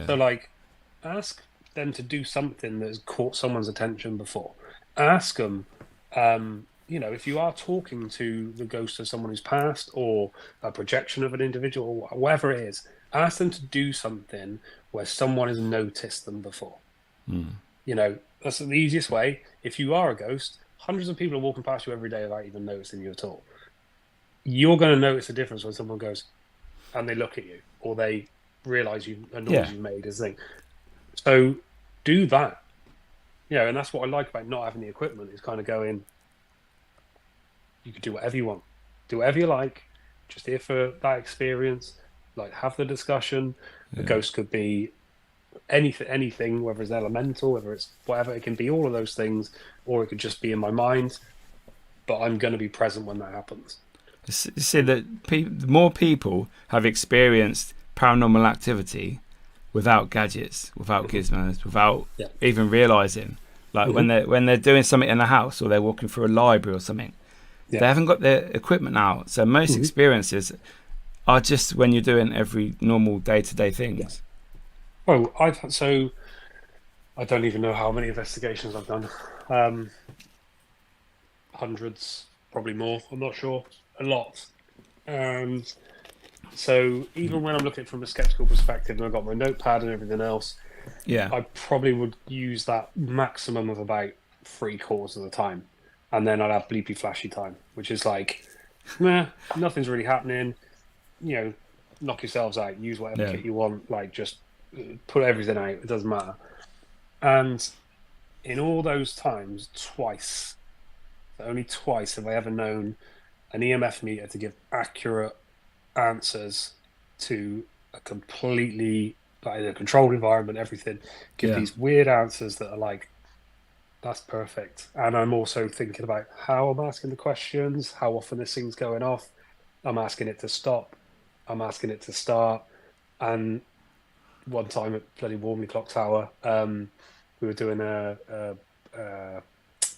[SPEAKER 2] So ask them to do something that has caught someone's attention before. Ask them, if you are talking to the ghost of someone who's passed or a projection of an individual or whatever it is, ask them to do something where someone has noticed them before. That's the easiest way. If you are a ghost, hundreds of people are walking past you every day without even noticing you at all. You're going to notice a difference when someone goes and they look at you or they realise a noise you've made is a thing. So do that. And that's what I like about not having the equipment, is kind of going, you can do whatever you want. Do whatever you like. Just here for that experience. Have the discussion. The ghost could be anything, whether it's elemental, whether it's whatever. It can be all of those things, or it could just be in my mind. But I'm going to be present when that happens.
[SPEAKER 1] You see that more people have experienced paranormal activity without gadgets, without gizmos, without even realizing. When they're doing something in the house or they're walking through a library or something, they haven't got their equipment out. So most experiences are just when you're doing every normal day-to-day things.
[SPEAKER 2] Oh, I don't even know how many investigations I've done. Hundreds, probably more. I'm not sure. A lot. So even when I'm looking from a skeptical perspective and I've got my notepad and everything else, I probably would use that maximum of about 3/4 of the time. And then I'd have bleepy flashy time, which is nothing's really happening. Knock yourselves out, use whatever kit you want, just put everything out, it doesn't matter. And in all those times, only twice have I ever known an EMF meter to give accurate answers to a completely a controlled environment, everything. Give these weird answers that are that's perfect. And I'm also thinking about how I'm asking the questions, how often this thing's going off. I'm asking it to stop. I'm asking it to start. And one time at bloody Warmley Clock Tower, we were doing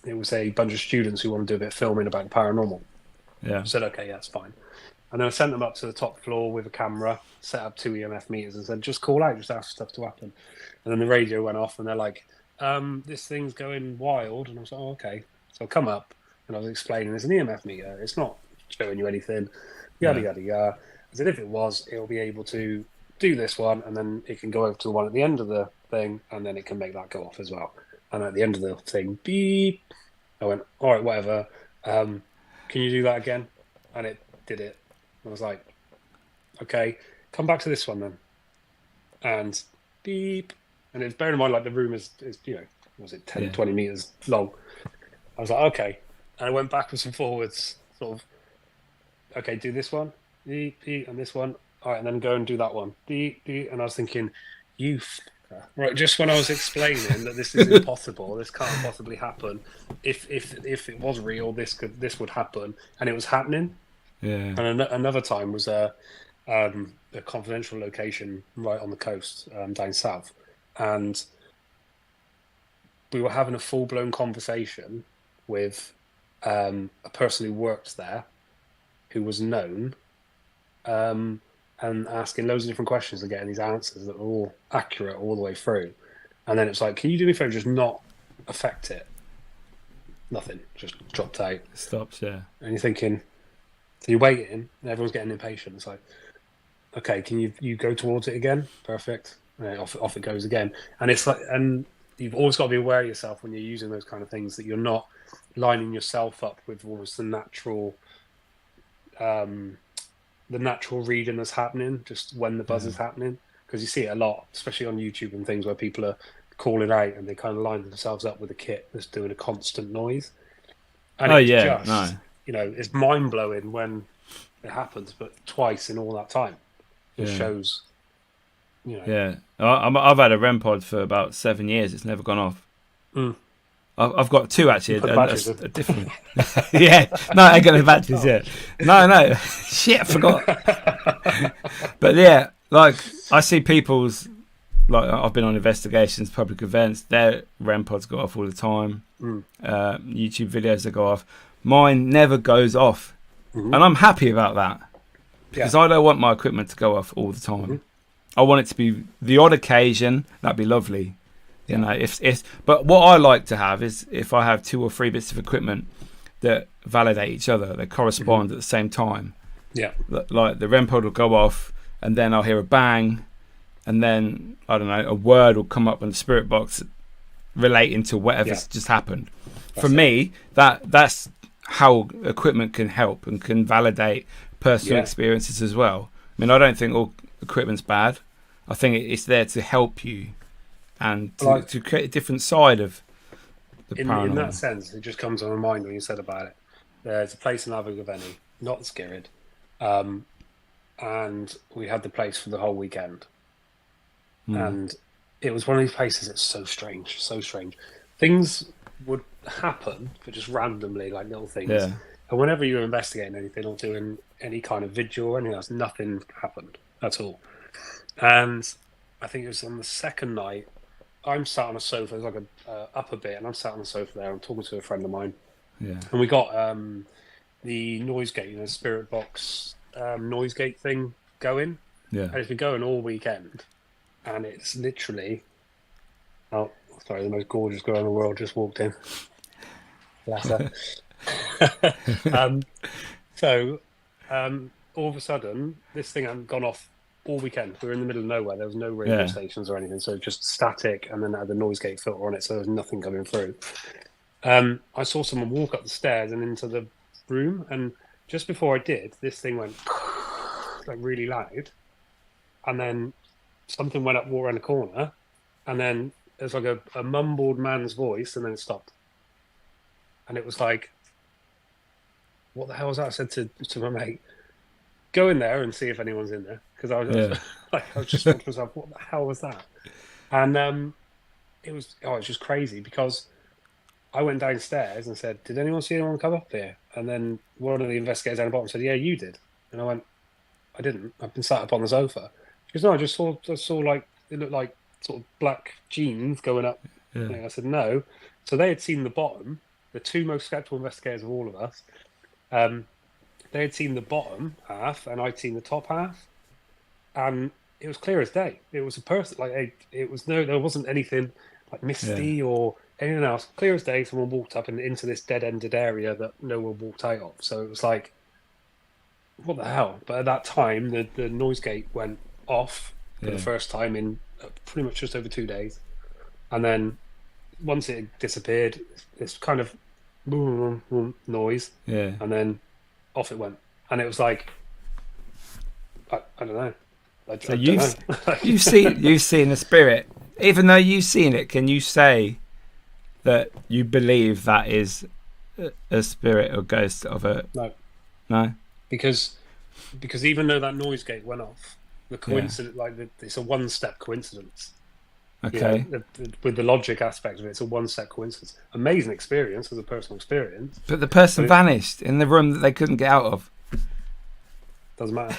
[SPEAKER 2] it was a bunch of students who wanted to do a bit of filming about the paranormal. I said, okay, that's fine. And then I sent them up to the top floor with a camera, set up 2 EMF meters and said, just call out, just ask stuff to happen. And then the radio went off and they're like, this thing's going wild. And I was like, oh, okay. So I come up and I was explaining, there's an EMF meter. It's not showing you anything. Yada, yada, yada. I said, if it was, it'll be able to do this one, and then it can go over to the one at the end of the thing, and then it can make that go off as well. And at the end of the thing, beep. I went, all right, whatever. Can you do that again? And it did it. I was like, okay, come back to this one then. And beep. And it's bearing in mind, like, the room is 10, 20 meters long. I was like, okay. And I went backwards and forwards, sort of, okay, do this one, beep, beep, and this one. All right, and then go and do that one. Beep, beep. And I was thinking, right, just when I was explaining that this is impossible, this can't possibly happen. If it was real, this would happen, and it was happening.
[SPEAKER 1] Yeah.
[SPEAKER 2] And another time was a confidential location right on the coast, down south, and we were having a full-blown conversation with a person who worked there, who was known, and asking loads of different questions and getting these answers that were all accurate all the way through. And then it's like, can you do me a favor, just not affect it? Nothing, just dropped out.
[SPEAKER 1] It stops, yeah.
[SPEAKER 2] And you're thinking, so you're waiting, and everyone's getting impatient. It's like, okay, can you go towards it again? Perfect. And off it goes again. And it's like, and you've always got to be aware of yourself when you're using those kind of things, that you're not lining yourself up with almost the natural reading that's happening just when the buzz is happening. Because you see it a lot, especially on YouTube and things, where people are calling out and they kind of line themselves up with a kit that's doing a constant noise. And it's mind blowing when it happens, but twice in all that time, it shows.
[SPEAKER 1] Yeah, I've had a REM pod for about 7 years. It's never gone off. I've got two actually. A different. Yeah, no, I got the batteries. Yeah, no, shit, I forgot. But yeah, like I see people's, like I've been on investigations, public events. Their REM pods go off all the time. YouTube videos that go off. Mine never goes off, and I'm happy about that because I don't want my equipment to go off all the time. I want it to be the odd occasion. That'd be lovely. You know, but what I like to have is if I have 2 or 3 bits of equipment that validate each other, they correspond at the same time.
[SPEAKER 2] Yeah.
[SPEAKER 1] Like the REM pod will go off, and then I'll hear a bang, and then I don't know, a word will come up on the spirit box relating to whatever's just happened. For me, that's how equipment can help and can validate personal experiences as well. I mean, I don't think all equipment's bad. I think it's there to help you and to create a different side of the paranormal.
[SPEAKER 2] In that sense, it just comes to my mind when you said about it. There's a place in Abergavenny, not Skirrid, and we had the place for the whole weekend. And it was one of these places that's so strange. Things would happen, but just randomly, like little things.
[SPEAKER 1] Yeah.
[SPEAKER 2] And whenever you're investigating anything or doing any kind of vigil or anything else, nothing happened at all. And I think it was on the second night, I'm sat on a sofa, there's like a upper bit, and I'm sat on the sofa there, I'm talking to a friend of mine.
[SPEAKER 1] Yeah.
[SPEAKER 2] And we got the noise gate, spirit box noise gate thing going.
[SPEAKER 1] Yeah.
[SPEAKER 2] And it's been going all weekend. And it's literally, the most gorgeous girl in the world just walked in. Bless her. So all of a sudden, this thing hadn't gone off all weekend. We were in the middle of nowhere. There was no radio stations or anything, so just static, and then it had the noise gate filter on it, so there was nothing coming through. I saw someone walk up the stairs and into the room, and just before I did, this thing went like really loud, and then something went up, walked around the corner, and then there's like a mumbled man's voice, and then it stopped. And it was like, what the hell was that? I said to my mate, go in there and see if anyone's in there. Because I was just thinking to myself, what the hell was that? And it was just crazy, because I went downstairs and said, did anyone see anyone come up here? And then one of the investigators down the bottom said, yeah, you did. And I went, I didn't. I've been sat up on the sofa. She goes, no, I just saw like, it looked like sort of black jeans going up. Yeah. I said, no. So they had seen the bottom, the two most skeptical investigators of all of us. They had seen the bottom half, and I'd seen the top half, and it was clear as day. It was a person, there wasn't anything like misty or anything else. Clear as day. Someone walked up and into this dead-ended area that no one walked out of. So it was like, what the hell? But at that time, the noise gate went off, for the first time in pretty much just over 2 days. And then once it disappeared, this kind of boom, boom, noise, and then off it went. And it was like, I don't know.
[SPEAKER 1] So you've seen the spirit. Even though you've seen it, can you say that you believe that is a spirit or ghost of a... No? Because
[SPEAKER 2] even though that noise gate went off, the coincidence, it's a one-step coincidence.
[SPEAKER 1] Okay.
[SPEAKER 2] With the logic aspect of it, it's a one-step coincidence. Amazing experience as a personal experience.
[SPEAKER 1] But the person vanished in the room that they couldn't get out of.
[SPEAKER 2] Doesn't matter.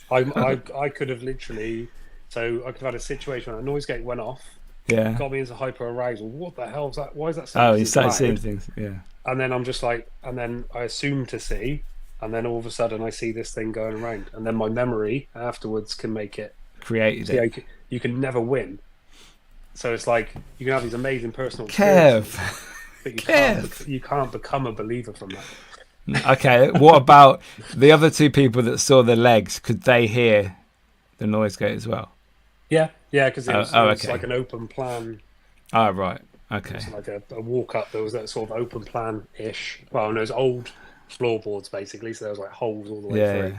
[SPEAKER 2] I could have literally... So I could have had a situation where a noise gate went off.
[SPEAKER 1] Yeah.
[SPEAKER 2] Got me into hyper arousal. What the hell is that? Why is that?
[SPEAKER 1] Oh, you started seeing things. Yeah.
[SPEAKER 2] And then I'm just like, and then I assume to see, and then all of a sudden I see this thing going around, and then my memory afterwards can make it. You can never win. So it's like you can have these amazing personal experiences, but you can't become a believer from that.
[SPEAKER 1] Okay. What about the other two people that saw the legs? Could they hear the noise gate as well?
[SPEAKER 2] Yeah, because it was like an open plan.
[SPEAKER 1] Oh, right. Okay.
[SPEAKER 2] It was like a walk up. There was that sort of open plan-ish. Well, and it was old floorboards basically, so there was like holes all the way through.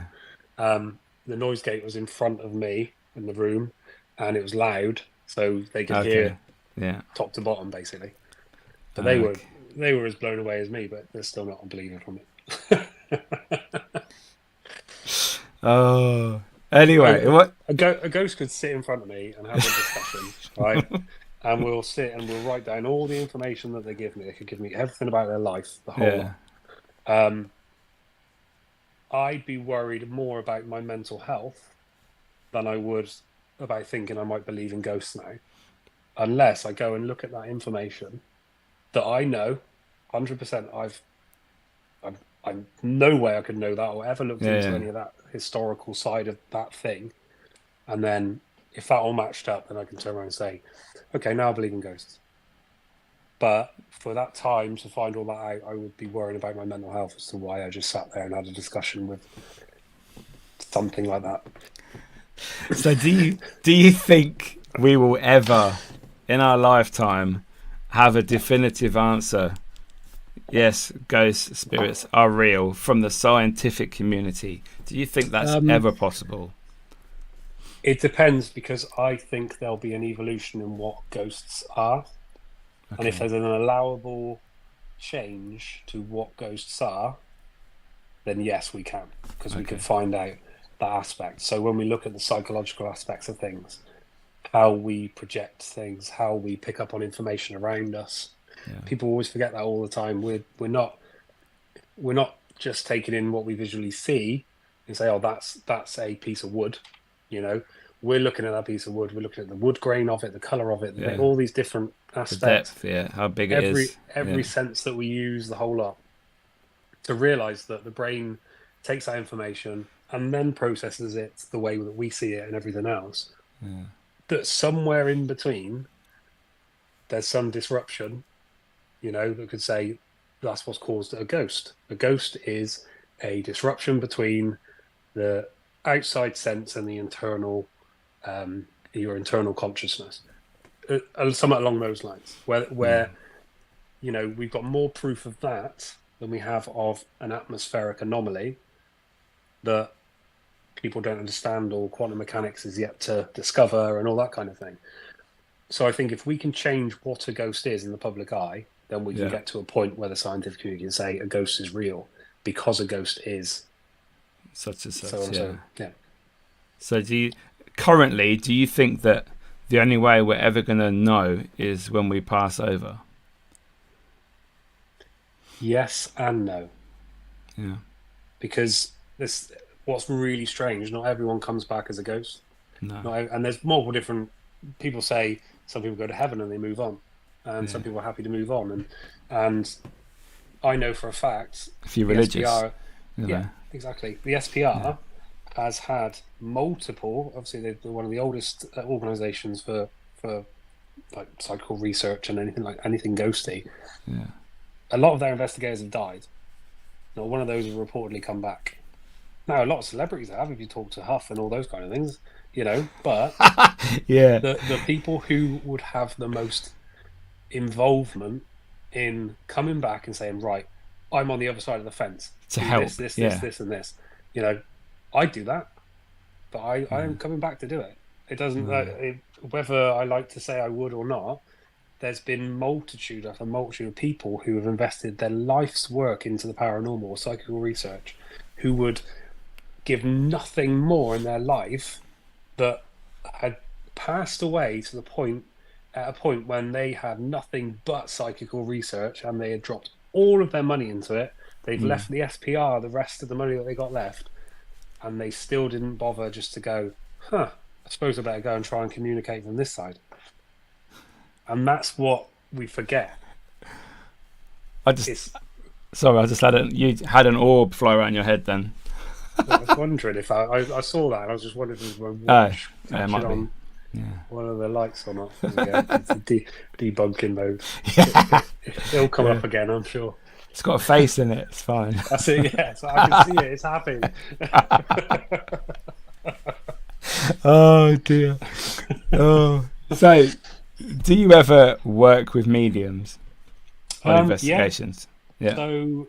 [SPEAKER 2] Yeah. The noise gate was in front of me in the room, and it was loud, so they could hear top to bottom basically. But they were as blown away as me, but they're still not a believer from it.
[SPEAKER 1] Oh. Anyway, what
[SPEAKER 2] a ghost could sit in front of me and have a discussion, right? And we'll sit and we'll write down all the information that they give me. They could give me everything about their life, the whole lot. I'd be worried more about my mental health than I would about thinking I might believe in ghosts now, unless I go and look at that information that I know 100%. I'm no way I could know that or ever looked into any of that historical side of that thing. And then if that all matched up, then I can turn around and say, okay, now I believe in ghosts. But for that time to find all that out, I would be worrying about my mental health as to why I just sat there and had a discussion with something like that.
[SPEAKER 1] So do you think we will ever in our lifetime have a definitive answer? Yes, ghosts, spirits are real from the scientific community. Do you think that's ever possible?
[SPEAKER 2] It depends, because I think there'll be an evolution in what ghosts are. Okay. And if there's an allowable change to what ghosts are, then yes, we can, because we can find out that aspect. So when we look at the psychological aspects of things, how we project things, how we pick up on information around us, people always forget that all the time. We're not just taking in what we visually see and say, oh, that's a piece of wood. You know, we're looking at that piece of wood. We're looking at the wood grain of it, the color of it, all these different aspects.
[SPEAKER 1] The depth, how big it is.
[SPEAKER 2] Every sense that we use, the whole lot, to realize that the brain takes that information and then processes it the way that we see it and everything else. Yeah. That somewhere in between, there's some disruption, you know, that could say that's what's caused a ghost. A ghost is a disruption between the outside sense and the internal, your internal consciousness. Somewhat along those lines, where you know, we've got more proof of that than we have of an atmospheric anomaly that people don't understand, or quantum mechanics is yet to discover, and all that kind of thing. So I think if we can change what a ghost is in the public eye, then we can get to a point where the scientific community can say a ghost is real because a ghost is
[SPEAKER 1] such and such.
[SPEAKER 2] So,
[SPEAKER 1] So do you think that the only way we're ever going to know is when we pass over?
[SPEAKER 2] Yes and no.
[SPEAKER 1] Yeah.
[SPEAKER 2] Because what's really strange, not everyone comes back as a ghost.
[SPEAKER 1] No.
[SPEAKER 2] And there's multiple different people. Say some people go to heaven and they move on, and some people are happy to move on. And I know for a fact,
[SPEAKER 1] if you're religious,
[SPEAKER 2] SPR, exactly. The SPR has had multiple. Obviously, they're one of the oldest organisations for like psychical research and anything ghosty.
[SPEAKER 1] Yeah.
[SPEAKER 2] A lot of their investigators have died. Not one of those have reportedly come back. Now, a lot of celebrities have, if you talk to Huff and all those kind of things, but
[SPEAKER 1] Yeah.
[SPEAKER 2] the people who would have the most involvement in coming back and saying, right, I'm on the other side of the fence.
[SPEAKER 1] To
[SPEAKER 2] Do
[SPEAKER 1] help.
[SPEAKER 2] this,
[SPEAKER 1] Yeah.
[SPEAKER 2] this, and this. I do that, but I am coming back to do it. It doesn't, whether I like to say I would or not, there's been multitude after multitude of people who have invested their life's work into the paranormal or psychical research, who would give nothing more in their life, that had passed away to the point, at a point when they had nothing but psychical research, and they had dropped all of their money into it. They've left the SPR, the rest of the money that they got left, and they still didn't bother just to go, I suppose I better go and try and communicate from this side. And that's what we forget.
[SPEAKER 1] I just had you had an orb fly around your head then.
[SPEAKER 2] I was wondering if I saw that, and I was just wondering if it was
[SPEAKER 1] it might
[SPEAKER 2] on one of the lights or not. Yeah, it's a debunking mode. It'll come up again, I'm sure.
[SPEAKER 1] It's got a face in it. It's fine.
[SPEAKER 2] That's it. Yeah, so I can see it. It's happy.
[SPEAKER 1] Oh dear. Oh, so do you ever work with mediums on investigations? Yeah.
[SPEAKER 2] So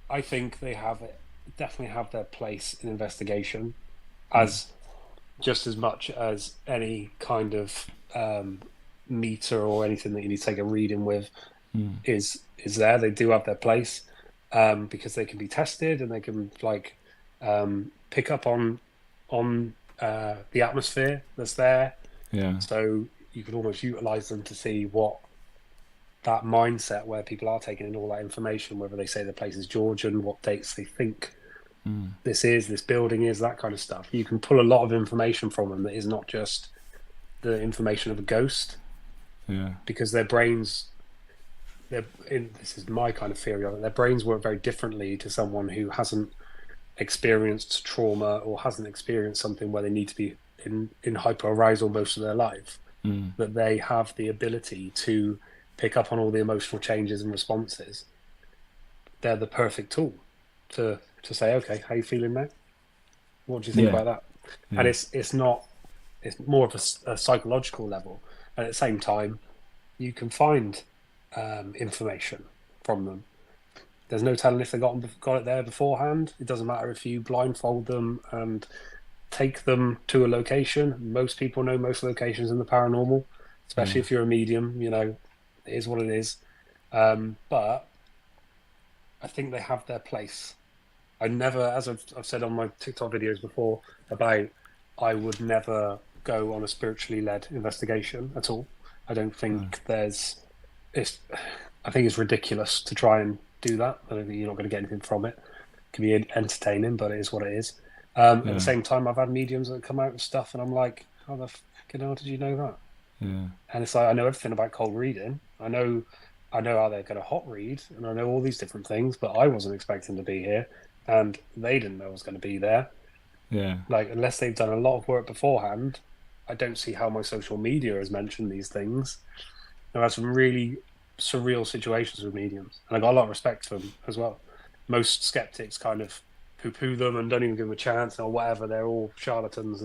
[SPEAKER 2] I think they definitely have their place in investigation, as just as much as any kind of meter or anything that you need to take a reading with is there. They do have their place because they can be tested, and they can pick up on the atmosphere that's there.
[SPEAKER 1] Yeah.
[SPEAKER 2] So you can almost utilize them to see what that mindset, where people are taking in all that information, whether they say the place is Georgian, what dates they think this building is, that kind of stuff. You can pull a lot of information from them that is not just the information of a ghost.
[SPEAKER 1] Yeah.
[SPEAKER 2] Because their brains, this is my kind of theory of it, their brains work very differently to someone who hasn't experienced trauma or hasn't experienced something where they need to be in hyperarousal most of their life. That they have the ability to pick up on all the emotional changes and responses. They're the perfect tool to say, okay, how are you feeling now? What do you think about that? Yeah. And it's more of a psychological level. And at the same time, you can find information from them. There's no telling if they got it there beforehand. It doesn't matter if you blindfold them and take them to a location. Most people know most locations in the paranormal, especially if you're a medium. It is what it is. But I think they have their place. I never, as I've said on my TikTok videos before, I would never go on a spiritually led investigation at all. I don't think I think it's ridiculous to try and do that. I don't think you're not going to get anything from it. It can be entertaining, but it is what it is. At the same time, I've had mediums that come out with stuff, and I'm like, how the fucking hell did you know that? Yeah. And it's like, I know everything about cold reading. I know how they're going to hot read, and I know all these different things, but I wasn't expecting to be here, and they didn't know I was going to be there. Yeah. Unless they've done a lot of work beforehand, I don't see how my social media has mentioned these things. I've had some really surreal situations with mediums, and I got a lot of respect for them as well. Most skeptics kind of poo-poo them and don't even give them a chance or whatever. They're all charlatans,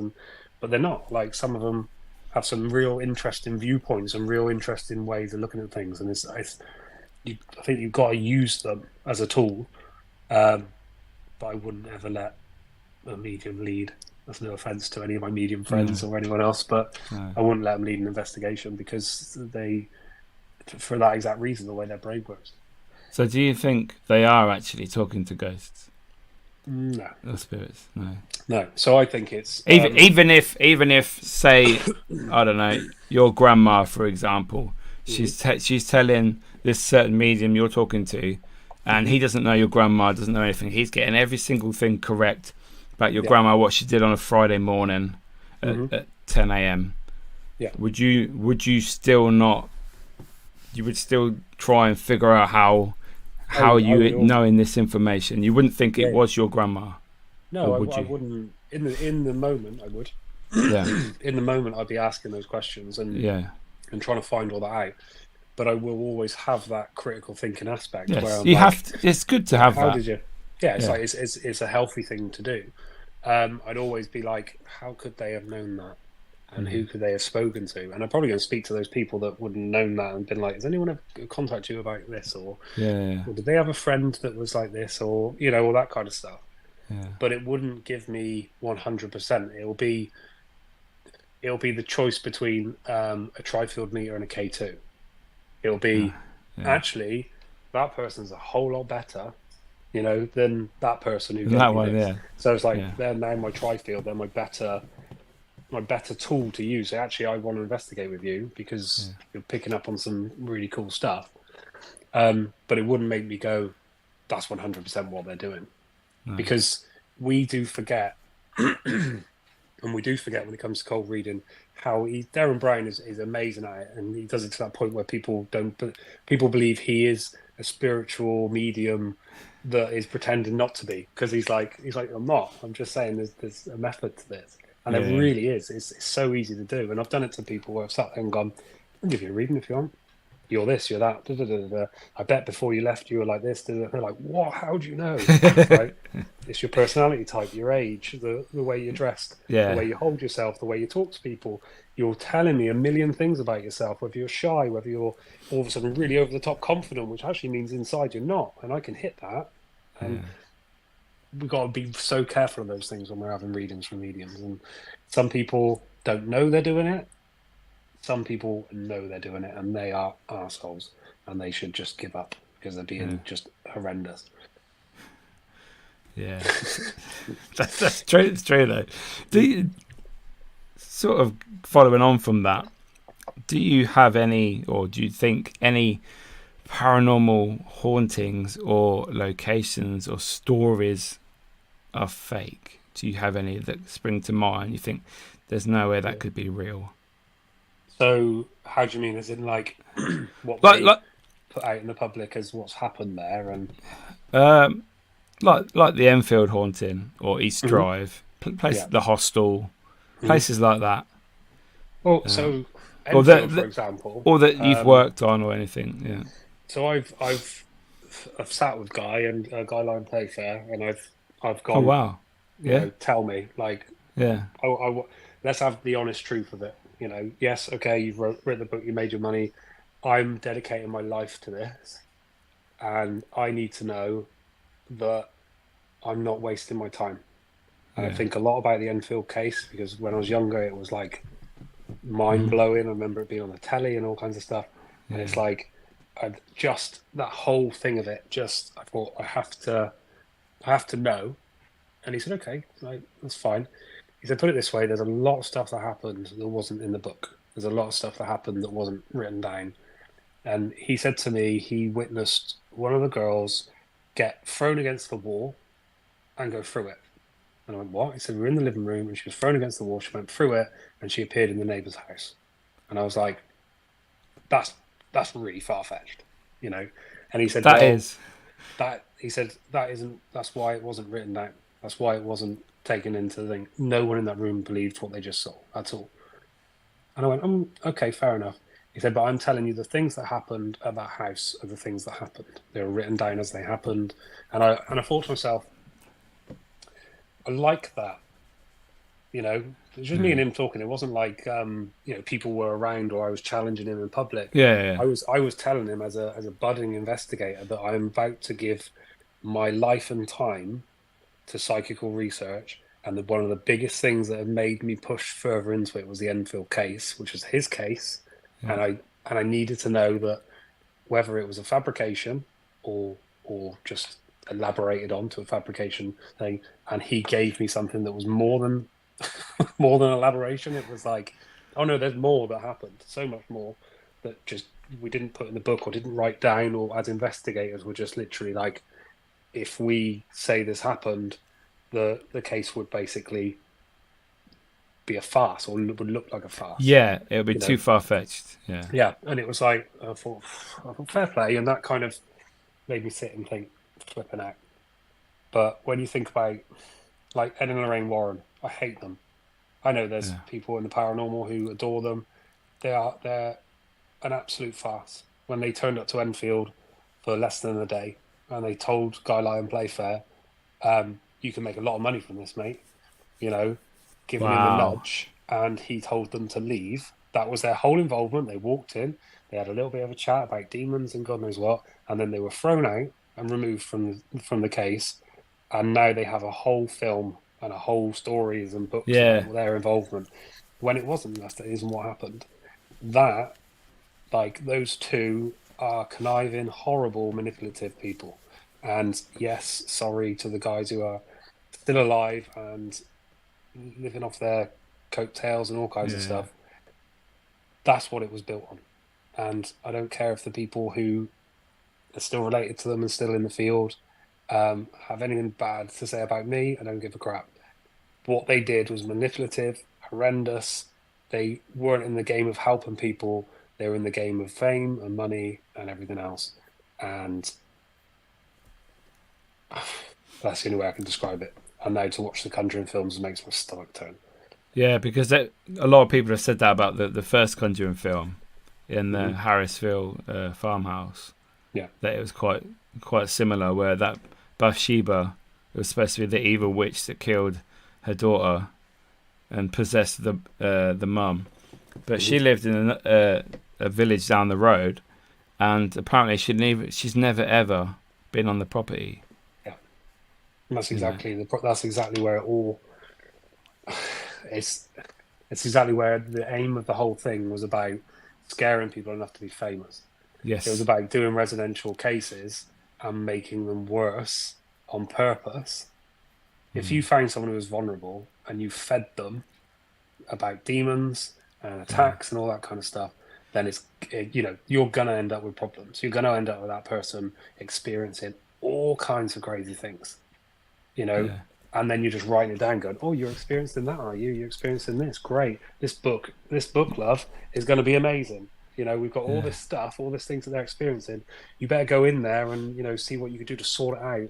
[SPEAKER 2] but they're not. Some of them have some real interesting viewpoints and real interesting ways of looking at things, and I think you've got to use them as a tool. But I wouldn't ever let a medium lead. That's no offense to any of my medium friends or anyone else, but I wouldn't let them lead an investigation, because for that exact reason, the way their brain works.
[SPEAKER 1] So do you think they are actually talking to ghosts?
[SPEAKER 2] No.
[SPEAKER 1] Or spirits?
[SPEAKER 2] No. So I think it's
[SPEAKER 1] even if say I don't know, your grandma, for example, she's telling this certain medium you're talking to, and he doesn't know your grandma, doesn't know anything. He's getting every single thing correct about your grandma, what she did on a Friday morning at 10 a.m.
[SPEAKER 2] Yeah.
[SPEAKER 1] Would you still not? You would still try and figure out how you knowing this information. You wouldn't think it was your grandma.
[SPEAKER 2] No, I wouldn't. In the moment, I would.
[SPEAKER 1] Yeah.
[SPEAKER 2] In the moment, I'd be asking those questions and trying to find all that out. But I will always have that critical thinking aspect.
[SPEAKER 1] Yes,
[SPEAKER 2] where
[SPEAKER 1] you have. It's good to have that.
[SPEAKER 2] How did you? Yeah, it's like it's a healthy thing to do. I'd always be like, how could they have known that? And who could they have spoken to? And I'm probably going to speak to those people that wouldn't have known that and been like, has anyone ever contacted you about this? Or did they have a friend that was like this? Or, all that kind of stuff.
[SPEAKER 1] Yeah.
[SPEAKER 2] But it wouldn't give me 100%. It'll be the choice between a tri-field meter and a K2. It'll be, actually, that person's a whole lot better, than that person who gave me this. So it's like, they're now my tri-field, they're my better tool to use. Actually, I want to investigate with you because you're picking up on some really cool stuff. But it wouldn't make me go, that's 100% what they're doing. No. Because we do forget, and we do forget when it comes to cold reading, how Darren Brown is amazing at it, and he does it to that point where people believe he is a spiritual medium that is pretending not to be, because he's like, I'm not. I'm just saying there's a method to this. And it really is. It's so easy to do. And I've done it to people where I've sat there and gone, I'll give you a reading if you want. You're this, you're that. Da, da, da, da. I bet before you left, you were like this. Da, da. They're like, what? How do you know? Right? It's your personality type, your age, the way you're dressed, the way you hold yourself, the way you talk to people. You're telling me a million things about yourself, whether you're shy, whether you're all of a sudden really over-the-top confident, which actually means inside you're not. And I can hit that. And we've got to be so careful of those things when we're having readings from mediums. And some people don't know they're doing it. Some people know they're doing it, and they are assholes, and they should just give up because they're being just horrendous.
[SPEAKER 1] Yeah, that's true. It's true though. Do you, sort of following on from that, do you have any, or do you think any paranormal hauntings or locations or stories are fake? Do you have any that spring to mind? You think there's no way that could be real?
[SPEAKER 2] So how do you mean? As in like what they put out in the public as what's happened there? And
[SPEAKER 1] like the Enfield haunting or East Drive, places, the Hostel, places like that.
[SPEAKER 2] Well, so Enfield, for example,
[SPEAKER 1] or that you've worked on or anything. Yeah.
[SPEAKER 2] So I've sat with Guy and Guy Line Playfair, and I've gone.
[SPEAKER 1] Oh wow!
[SPEAKER 2] Tell me, like, let's have the honest truth of it. Yes, okay, you've written the book, you made your money. I'm dedicating my life to this, and I need to know that I'm not wasting my time. And I think a lot about the Enfield case, because when I was younger, it was like mind blowing. I remember it being on the telly and all kinds of stuff, and it's like. Just that whole thing of it, I thought I have to know. And he said, okay, like, that's fine. He said, put it this way, there's a lot of stuff that happened that wasn't in the book. There's a lot of stuff that happened that wasn't written down. And he said to me, he witnessed one of the girls get thrown against the wall and go through it. And I went, what? He said, we were in the living room and she was thrown against the wall, she went through it, and she appeared in the neighbour's house. And I was like, that's really far-fetched, And he said, that's why it wasn't written down. That's why it wasn't taken into the thing. No one in that room believed what they just saw. That's all. And I went, okay, fair enough. He said, but I'm telling you, the things that happened at that house are the things that happened. They were written down as they happened. And I thought to myself, I like that. It was just me and him talking. It wasn't like people were around or I was challenging him in public.
[SPEAKER 1] Yeah.
[SPEAKER 2] I was telling him as a budding investigator that I'm about to give my life and time to psychical research, and one of the biggest things that have made me push further into it was the Enfield case, which was his case, and I needed to know that whether it was a fabrication or just elaborated onto a fabrication thing, and he gave me something that was more than elaboration. It was like, oh no, there's more that happened, so much more that just we didn't put in the book or didn't write down, or as investigators we're just literally like, if we say this happened, the case would basically be a farce, or would look like a farce.
[SPEAKER 1] Yeah, it would be too far-fetched.
[SPEAKER 2] Yeah, and it was like, I thought fair play, and that kind of made me sit and think, flipping out. But when you think about like Ed and Lorraine Warren, I hate them. I know there's people in the paranormal who adore them. They're an absolute farce. When they turned up to Enfield for less than a day and they told Guy Lyon Playfair You can make a lot of money from this, mate. You know, giving him a
[SPEAKER 1] Wow.
[SPEAKER 2] nudge, and he told them to leave. That was their whole involvement. They walked in, they had a little bit of a chat about demons and God knows what, and then they were thrown out and removed from the case. And now they have a whole film and a whole stories and books about their involvement. When it wasn't, that isn't what happened. That, like, those two are conniving, horrible, manipulative people. And yes, sorry to the guys who are still alive and living off their coattails and all kinds of stuff. That's what it was built on. And I don't care if the people who are still related to them and still in the field have anything bad to say about me. I don't give a crap. What they did was manipulative, horrendous. They weren't in the game of helping people. They were in the game of fame and money and everything else. And that's the only way I can describe it. And now to watch the Conjuring films makes my stomach turn.
[SPEAKER 1] Yeah, because a lot of people have said that about the first Conjuring film in the Harrisville farmhouse.
[SPEAKER 2] Yeah,
[SPEAKER 1] that it was quite similar, where that Bathsheba was supposed to be the evil witch that killed her daughter and possessed the mum, but she lived in a village down the road, and apparently she's never ever been on the property.
[SPEAKER 2] Yeah, and that's exactly that's exactly where it all. It's exactly where the aim of the whole thing was about scaring people enough to be famous.
[SPEAKER 1] Yes,
[SPEAKER 2] it was about doing residential cases and making them worse on purpose. If you found someone who was vulnerable and you fed them about demons and attacks and all that kind of stuff, then you're gonna end up with problems. You're gonna end up with that person experiencing all kinds of crazy things, and then you're just writing it down, going, "Oh, you're experiencing that, are you? You're experiencing this. Great. This book, love, is going to be amazing. We've got all this stuff, all these things that they're experiencing. You better go in there and see what you can do to sort it out."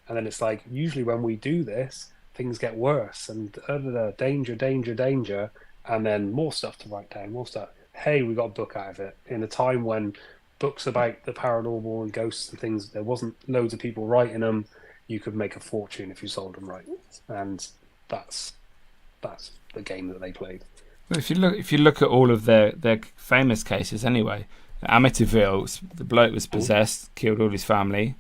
[SPEAKER 2] And then it's like, usually when we do this, things get worse and danger, and then more stuff to write down, more stuff. Hey, we got a book out of it in a time when books about the paranormal and ghosts and things, there wasn't loads of people writing them. You could make a fortune if you sold them right, and that's the game that they played.
[SPEAKER 1] Well, if you look at all of their famous cases, anyway, Amityville, the bloke was possessed, killed all his family.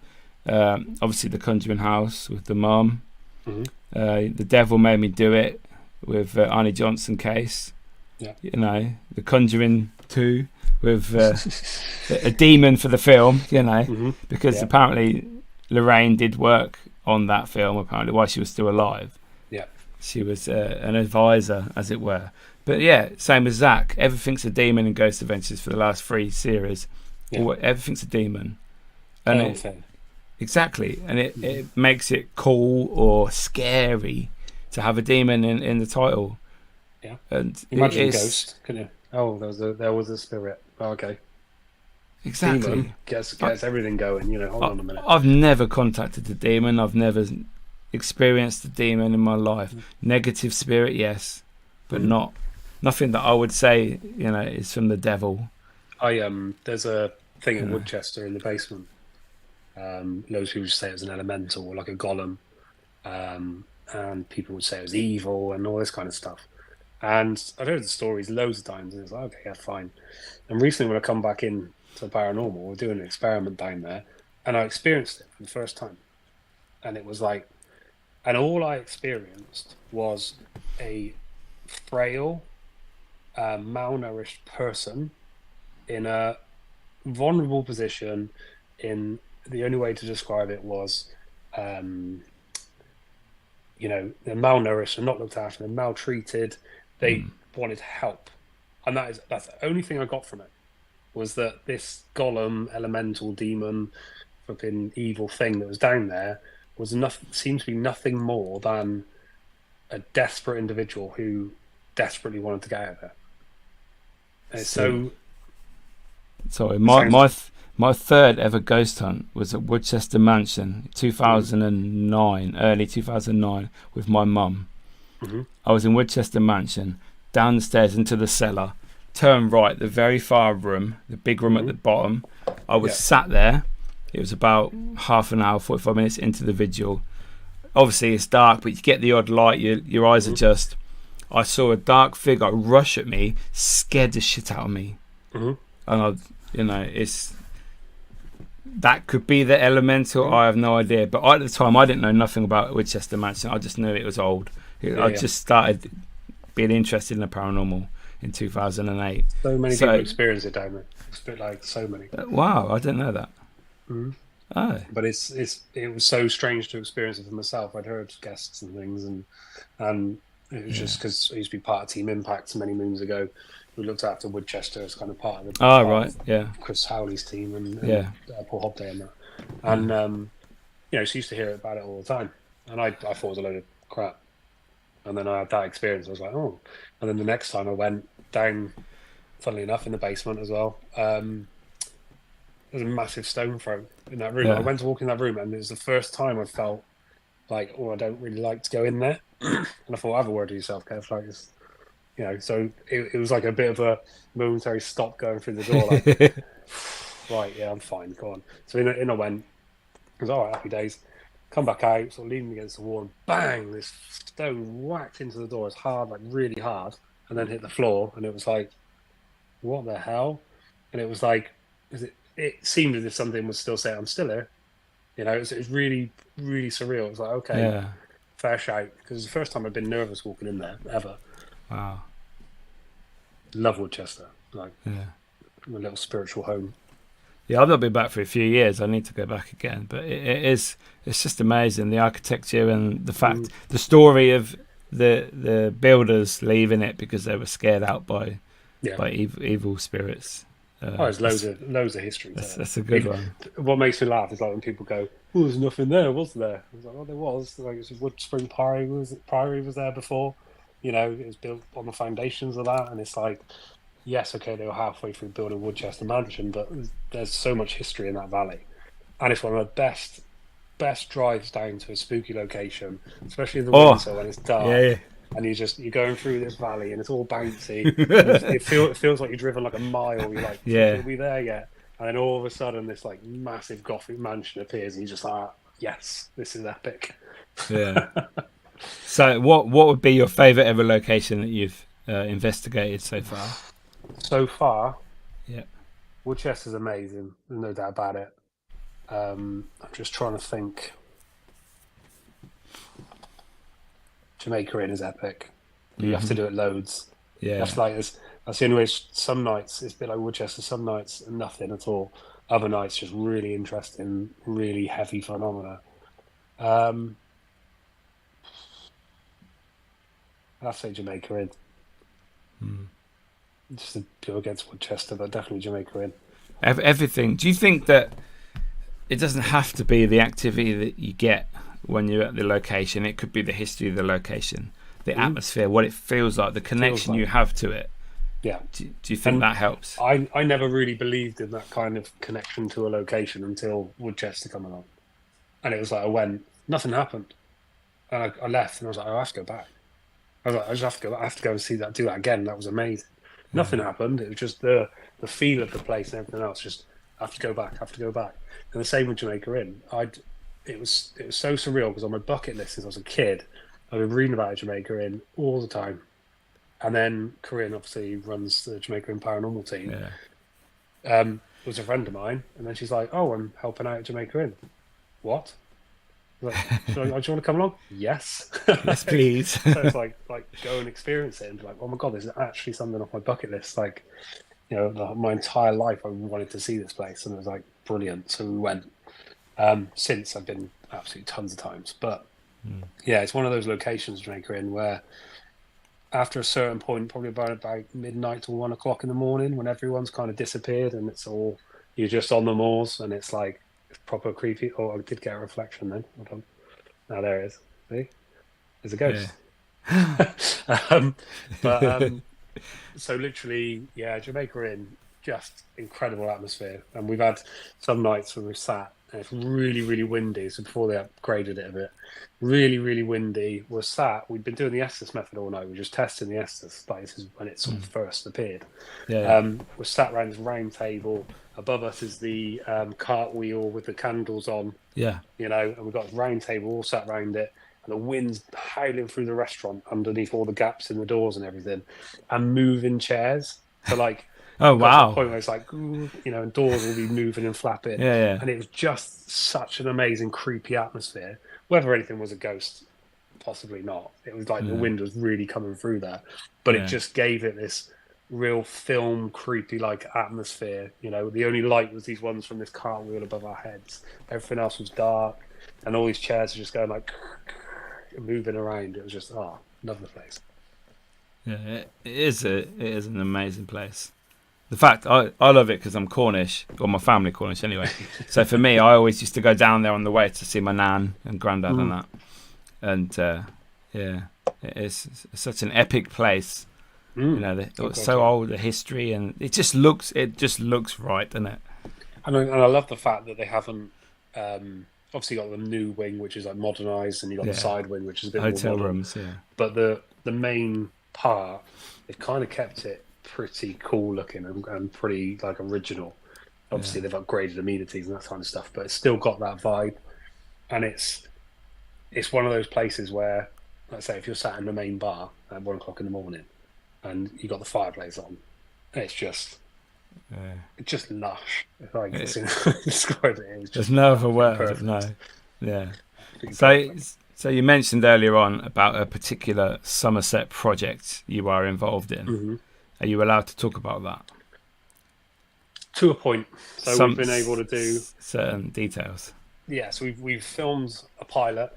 [SPEAKER 1] Obviously, the Conjuring House with the mum. The Devil Made Me Do It with Arnie Johnson case.
[SPEAKER 2] Yeah.
[SPEAKER 1] The Conjuring 2 with a demon for the film. Because apparently Lorraine did work on that film, apparently, while she was still alive.
[SPEAKER 2] Yeah.
[SPEAKER 1] She was an advisor, as it were. But yeah, same as Zach. Everything's a demon in Ghost Adventures for the last 3 series. Yeah. Everything's a demon. And exactly. And it makes it cool or scary to have a demon in the title.
[SPEAKER 2] Yeah.
[SPEAKER 1] And
[SPEAKER 2] imagine Ghost, couldn't you? Oh, there was a spirit. Oh, okay.
[SPEAKER 1] Exactly.
[SPEAKER 2] Demon gets everything going, hold on a minute.
[SPEAKER 1] I've never contacted the demon. I've never experienced the demon in my life. Negative spirit, yes, but nothing that I would say, is from the devil.
[SPEAKER 2] There's a thing in Woodchester in the basement. Loads of people say it was an elemental, like a golem, and people would say it was evil and all this kind of stuff. And I've heard the stories loads of times, and it's like, okay, yeah, fine. And recently, when I come back in to paranormal, we're doing an experiment down there, and I experienced it for the first time, and it was like, and all I experienced was a frail, malnourished person in a vulnerable position. In the only way to describe it was, they're malnourished and not looked after, they're maltreated. They wanted help, and that's the only thing I got from it. Was that this golem, elemental, demon, fucking evil thing that was down there seemed to be nothing more than a desperate individual who desperately wanted to get out of there. And
[SPEAKER 1] sorry, my third ever ghost hunt was at Woodchester Mansion, 2009, early 2009, with my mum. I was in Woodchester Mansion, down the stairs into the cellar. Turn right, the very far room, the big room at the bottom. I was sat there. It was about half an hour, 45 minutes into the vigil. obviously it's dark, but you get the odd light. Your eyes adjust. I saw a dark figure rush at me, scared the shit out of me, and it's that could be the elemental. I have no idea, but at the time I didn't know nothing about Winchester Mansion. I just knew it was old. I just started being interested in the paranormal in 2008.
[SPEAKER 2] So many people experience it down there. It's a bit like so many.
[SPEAKER 1] Wow, I didn't know that. Oh,
[SPEAKER 2] but it was so strange to experience it for myself. I'd heard guests and things, and it was just because I used to be part of Team Impact many moons ago. We looked after Woodchester as kind of part of the Chris Howley's team and Paul Hobday and that. And she used to hear about it all the time, and I thought it was a load of crap. And then I had that experience. I was like, oh. And then the next time I went down, funnily enough, in the basement as well. There was a massive stone throw in that room. I went to walk in that room, and it was the first time I felt like, oh, I don't really like to go in there. And I thought, have a word with yourself, Kev. Like, it's, so it was like a bit of a momentary stop going through the door. Like, right, yeah, I'm fine. Go on. So in I went. It was all right, happy days. Come back out, sort of leaning against the wall, and bang! This stone whacked into the door as hard, like really hard, and then hit the floor. And it was like, what the hell? And it was like, it seemed as if something was still saying, "I'm still here." It was really, really surreal. It was like, okay, fair shout, because it's the first time I've been nervous walking in there ever.
[SPEAKER 1] Wow.
[SPEAKER 2] Love Woodchester, like my little spiritual home.
[SPEAKER 1] Yeah, I've not been back for a few years. I need to go back again, but it's just amazing, the architecture and the fact, the story of the builders leaving it because they were scared out by evil spirits.
[SPEAKER 2] There's loads of history.
[SPEAKER 1] That's a good one.
[SPEAKER 2] What makes me laugh is like when people go, "Oh, there's nothing there, was there?" I was like, "Oh, there was. Like, it's Wood Spring Priory was there before. It was built on the foundations of that, and it's like." Yes, okay, they were halfway through building Woodchester Mansion, but there's so much history in that valley. And it's one of the best drives down to a spooky location, especially in the winter when it's dark. Yeah. And you're going through this valley and it's all bouncy. it feels like you've driven like a mile. You're like, are we there yet? And then all of a sudden this like massive Gothic mansion appears and you're just like, yes, this is epic.
[SPEAKER 1] Yeah. So what would be your favourite ever location that you've investigated so far?
[SPEAKER 2] So far, Woodchester's amazing. There's no doubt about it. I'm just trying to think. Jamaica Inn is epic. You have to do it loads. Yeah, that's the only way. Some nights it's a bit like Woodchester. Some nights nothing at all. Other nights just really interesting, really heavy phenomena. I'd say Jamaica Inn. Just to go against Woodchester, but definitely Jamaica Inn.
[SPEAKER 1] Everything. Do you think that it doesn't have to be the activity that you get when you're at the location? It could be the history of the location, the atmosphere, what it feels like, the connection you have to it.
[SPEAKER 2] Yeah.
[SPEAKER 1] Do you think that helps?
[SPEAKER 2] I never really believed in that kind of connection to a location until Woodchester came along. And it was like I went, nothing happened. And I left and I was like, I have to go back. I was like, I just have to go. I have to go and see that, do that again. That was amazing. Nothing happened. It was just the feel of the place and everything else. Just have to go back. And the same with Jamaica Inn. It was so surreal because on my bucket list since I was a kid, I've been reading about Jamaica Inn all the time. And then Corinne obviously runs the Jamaica Inn paranormal team. Yeah. Was a friend of mine, and then she's like, "Oh, I'm helping out at Jamaica Inn." What? Like, do you want to come along? Yes.
[SPEAKER 1] Yes, please.
[SPEAKER 2] So it's like go and experience it and be like, oh my god, this is actually something off my bucket list. Like, my entire life I wanted to see this place, and it was like brilliant. So we went. Since I've been absolutely tons of times, but it's one of those locations, Jamaica Inn, where after a certain point, probably about midnight to 1 o'clock in the morning, when everyone's kind of disappeared and you're just on the moors, and it's like it's proper creepy. Oh, I did get a reflection then. Hold on. Now there it is. See, there's a ghost. Yeah. So literally, Jamaica Inn, just incredible atmosphere, and we've had some nights when we've sat. And it's really, really windy. So before they upgraded it a bit, really, really windy. We're sat. We'd been doing the Estes method all night. We're just testing the Estes. Like, this is when it sort of first appeared. Yeah. We're sat around this round table. Above us is the cartwheel with the candles on. Yeah. And we've got a round table all sat around it. and the wind's howling through the restaurant underneath all the gaps in the doors and everything, and moving chairs. So like,
[SPEAKER 1] Oh
[SPEAKER 2] got to a
[SPEAKER 1] wow.
[SPEAKER 2] point where it's like, and doors will be moving and flapping,
[SPEAKER 1] Yeah.
[SPEAKER 2] and it was just such an amazing, creepy atmosphere. Whether anything was a ghost, possibly not. It was like the wind was really coming through there, but it just gave it this real film creepy like atmosphere. The only light was these ones from this cartwheel above our heads. Everything else was dark, and all these chairs are just going like moving around. It was just love the place.
[SPEAKER 1] Yeah, it is an amazing place. The fact I love it because I'm Cornish, or my family Cornish anyway. So for me, I always used to go down there on the way to see my nan and granddad and that. And it is such an epic place. It's so old, the history, and it just looks right, doesn't it?
[SPEAKER 2] And I love the fact that they haven't obviously got the new wing, which is like modernised, and you got the side wing, which is a bit
[SPEAKER 1] hotel
[SPEAKER 2] more modern.
[SPEAKER 1] rooms. Yeah,
[SPEAKER 2] but the main part, they've kind of kept it pretty cool looking and pretty like original. Obviously, they've upgraded amenities and that kind of stuff, but it's still got that vibe. And it's one of those places where, let's say, if you're sat in the main bar at 1 o'clock in the morning and you got the fireplace on, it's just lush. Like describe it. It's
[SPEAKER 1] there's no other word. No, yeah. So you mentioned earlier on about a particular Somerset project you are involved in.
[SPEAKER 2] Mm-hmm.
[SPEAKER 1] Are you allowed to talk about that?
[SPEAKER 2] To a point. So we've been able to do
[SPEAKER 1] certain details.
[SPEAKER 2] Yeah, so we've filmed a pilot.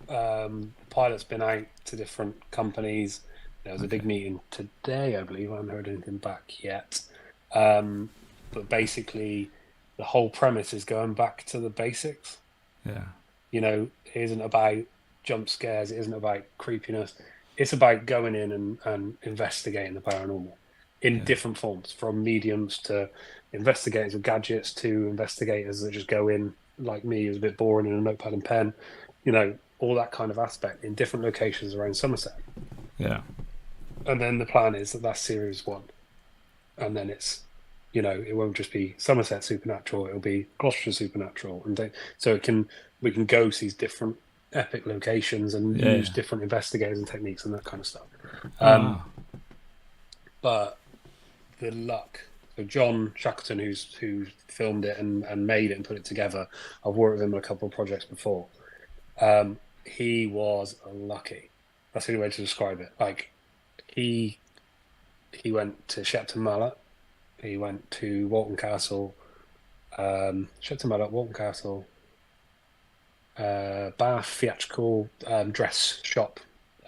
[SPEAKER 2] The pilot's been out to different companies. There was a big meeting today, I believe. I haven't heard anything back yet. But basically, the whole premise is going back to the basics.
[SPEAKER 1] Yeah.
[SPEAKER 2] It isn't about jump scares. It isn't about creepiness. It's about going in and investigating the paranormal in different forms, from mediums to investigators with gadgets to investigators that just go in, like me, who's a bit boring in a notepad and pen. All that kind of aspect in different locations around Somerset.
[SPEAKER 1] Yeah.
[SPEAKER 2] And then the plan is that that's series 1. And then it's, it won't just be Somerset Supernatural, it'll be Gloucestershire Supernatural. And so we can go to these different epic locations and use different investigators and techniques and that kind of stuff. But the luck. So John Shackleton, who filmed it and made it and put it together, I've worked with him on a couple of projects before. He was lucky. That's the only way to describe it. Like, he went to Shepton Mallet. He went to Walton Castle. Shepton Mallet, Walton Castle. Bath Theatrical Dress Shop.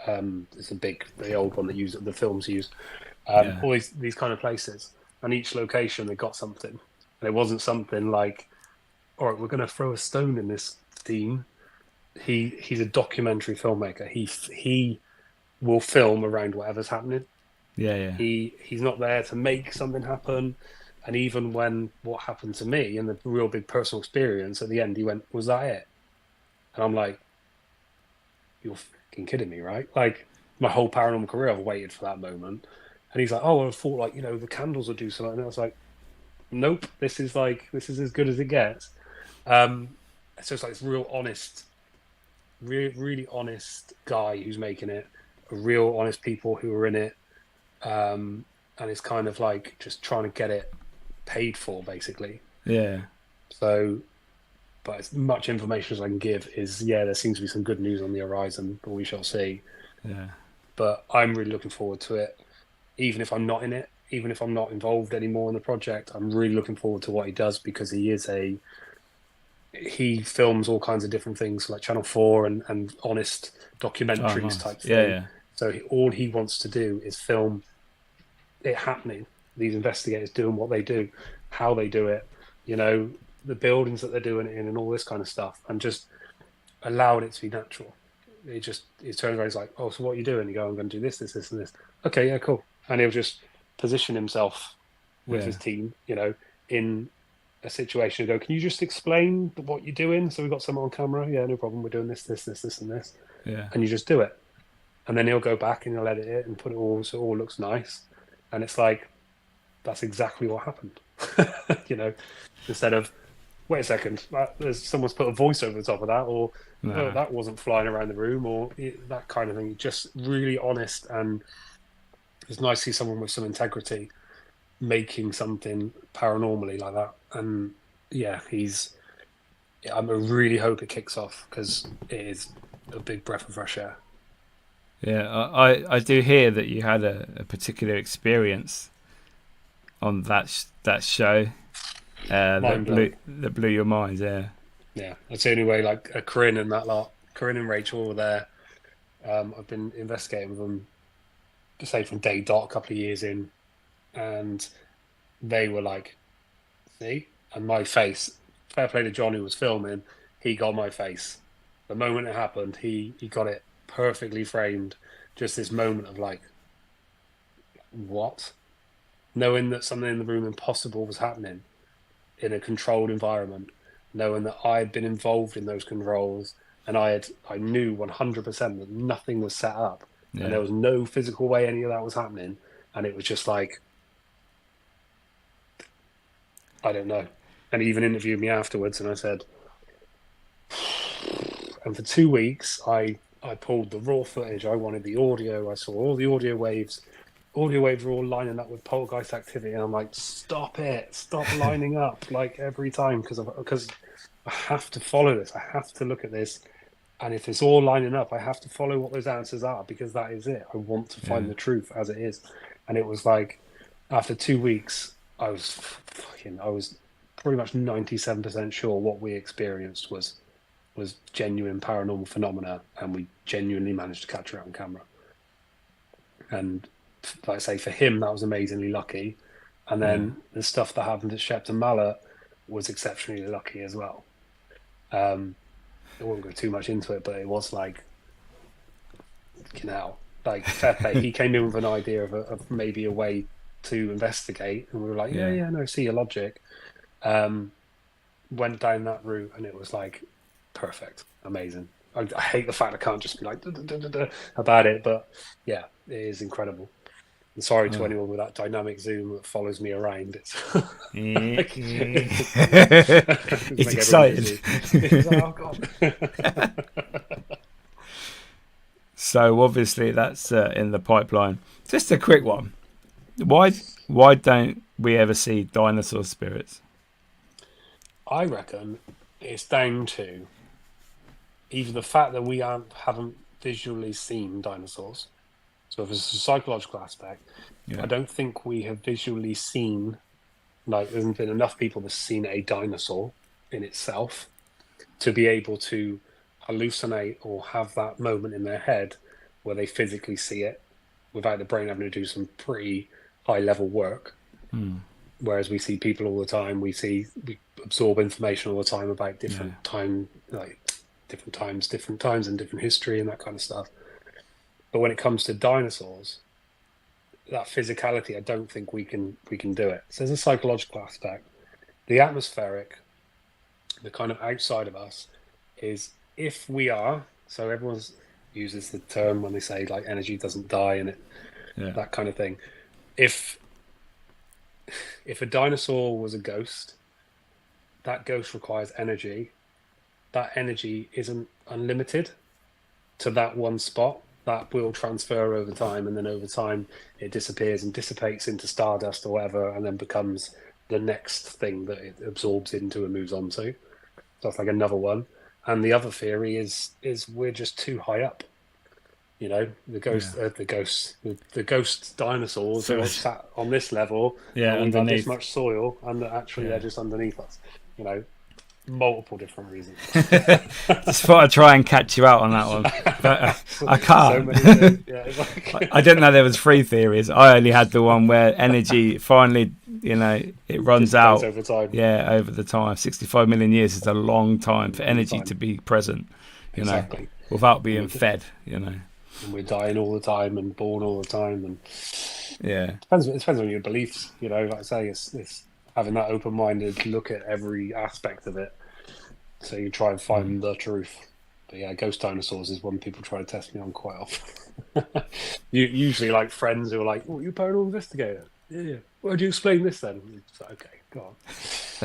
[SPEAKER 2] It's the old one that the films use. All these kind of places. And each location, they got something. And it wasn't something like, all right, we're going to throw a stone in this scene. He's a documentary filmmaker. He will film around whatever's happening.
[SPEAKER 1] Yeah.
[SPEAKER 2] He's not there to make something happen. And even when what happened to me and the real big personal experience, at the end he went, "Was that it?" And I'm like, "You're fucking kidding me, right?" Like, my whole paranormal career, I've waited for that moment. And he's like, "Oh, well, I thought like the candles would do something." And I was like, "Nope, this is as good as it gets." So it's like this real honest. Really honest guy who's making it, a real honest people who are in it, and it's kind of like just trying to get it paid for, basically.
[SPEAKER 1] Yeah.
[SPEAKER 2] So, but as much information as I can give is, there seems to be some good news on the horizon, but we shall see.
[SPEAKER 1] Yeah.
[SPEAKER 2] But I'm really looking forward to it, even if I'm not in it, even if I'm not involved anymore in the project. I'm really looking forward to what he does, because he films all kinds of different things like Channel 4 and honest documentaries type thing.
[SPEAKER 1] Yeah.
[SPEAKER 2] So all he wants to do is film it happening. These investigators doing what they do, how they do it, the buildings that they're doing it in and all this kind of stuff, and just allowing it to be natural. He turns around, he's like, "Oh, so what are you doing?" You go, "I'm going to do this, this, this, and this." Okay, yeah, cool. And he'll just position himself with his team, in a situation and go, "Can you just explain what you're doing?" So we've got someone on camera. Yeah, no problem. We're doing this, this, this, this, and this.
[SPEAKER 1] Yeah. And
[SPEAKER 2] you just do it. And then he'll go back and he'll edit it and put it all so it all looks nice. And it's like, that's exactly what happened. Instead of wait a second, there's someone's put a voice over the top of that, or
[SPEAKER 1] No.
[SPEAKER 2] oh, that wasn't flying around the room, or that kind of thing. Just really honest, and it's nice to see someone with some integrity making something paranormally like that. And yeah, I really hope it kicks off, because it is a big breath of fresh air.
[SPEAKER 1] Yeah, I do hear that you had a particular experience on that show that blew your mind.
[SPEAKER 2] Yeah, that's the only way. Like Corinne and that lot, Corinne and Rachel were there. I've been investigating with them, say from day dot, a couple of years in, and they were like, "See," and my face. Fair play to John, who was filming. He got my face the moment it happened. He got it perfectly framed. Just this moment of like, what? Knowing that something in the room impossible was happening in a controlled environment, knowing that I had been involved in those controls, and I knew 100% that nothing was set up, and there was no physical way any of that was happening, and it was just like, I don't know. And he even interviewed me afterwards, and I said, and for 2 weeks I pulled the raw footage. I wanted the audio. I saw all the audio waves. Audio waves were all lining up with poltergeist activity, and I'm like, stop lining up, like, every time, because I have to follow this. I have to look at this, and if it's all lining up, I have to follow what those answers are, because that is it. I want to find the truth as it is. And it was like, after 2 weeks, I was pretty much 97% sure what we experienced was genuine paranormal phenomena, and we genuinely managed to capture it on camera. And like I say, for him, that was amazingly lucky. And then the stuff that happened at Shepton Mallet was exceptionally lucky as well. I won't go too much into it, but it was like, like, fair play. He came in with an idea of maybe a way to investigate, and we were like, yeah, no, see your logic. Went down that route, and it was like perfect, amazing. I hate the fact I can't just be like about it, but yeah, it is incredible. And sorry to anyone with that dynamic zoom that follows me around.
[SPEAKER 1] It's exciting.
[SPEAKER 2] Oh god.
[SPEAKER 1] So obviously that's in the pipeline. Just a quick one. Why don't we ever see dinosaur spirits?
[SPEAKER 2] I reckon it's down to either the fact that we haven't visually seen dinosaurs. So if it's a psychological aspect, I don't think we have visually seen, like, there hasn't been enough people that have seen a dinosaur in itself to be able to hallucinate or have that moment in their head where they physically see it without the brain having to do some pretty high level work. Whereas we see people all the time, we absorb information all the time about different times, different times and different history and that kind of stuff. But when it comes to dinosaurs, that physicality, I don't think we can do it. So there's a psychological aspect. The atmospheric, the kind of outside of us, is if we are, so everyone uses the term when they say like energy doesn't die and that kind of thing. If a dinosaur was a ghost, that ghost requires energy. That energy isn't unlimited to that one spot. That will transfer over time, and then over time it disappears and dissipates into stardust or whatever, and then becomes the next thing that it absorbs into and moves on to. So that's like another one. And the other theory is we're just too high up. You know, the ghost dinosaurs are sat on this level, and we've got this much soil, and actually they're just underneath us. You know, multiple different reasons.
[SPEAKER 1] Just thought I'd try and catch you out on that one, but I can't. So I didn't know there was 3 theories. I only had the one where energy finally, it runs out
[SPEAKER 2] over time.
[SPEAKER 1] Yeah, over the time. 65 million years is a long time for energy to be present.
[SPEAKER 2] Exactly.
[SPEAKER 1] Without being fed. And
[SPEAKER 2] we're dying all the time and born all the time, and
[SPEAKER 1] it
[SPEAKER 2] depends on your beliefs. Like I say, it's having that open-minded look at every aspect of it, so you try and find the truth. But yeah, ghost dinosaurs is one people try to test me on quite often. Usually like friends who are like, "Oh, you're a paranormal investigator? Yeah. Why do you explain this then?" It's like, okay, Go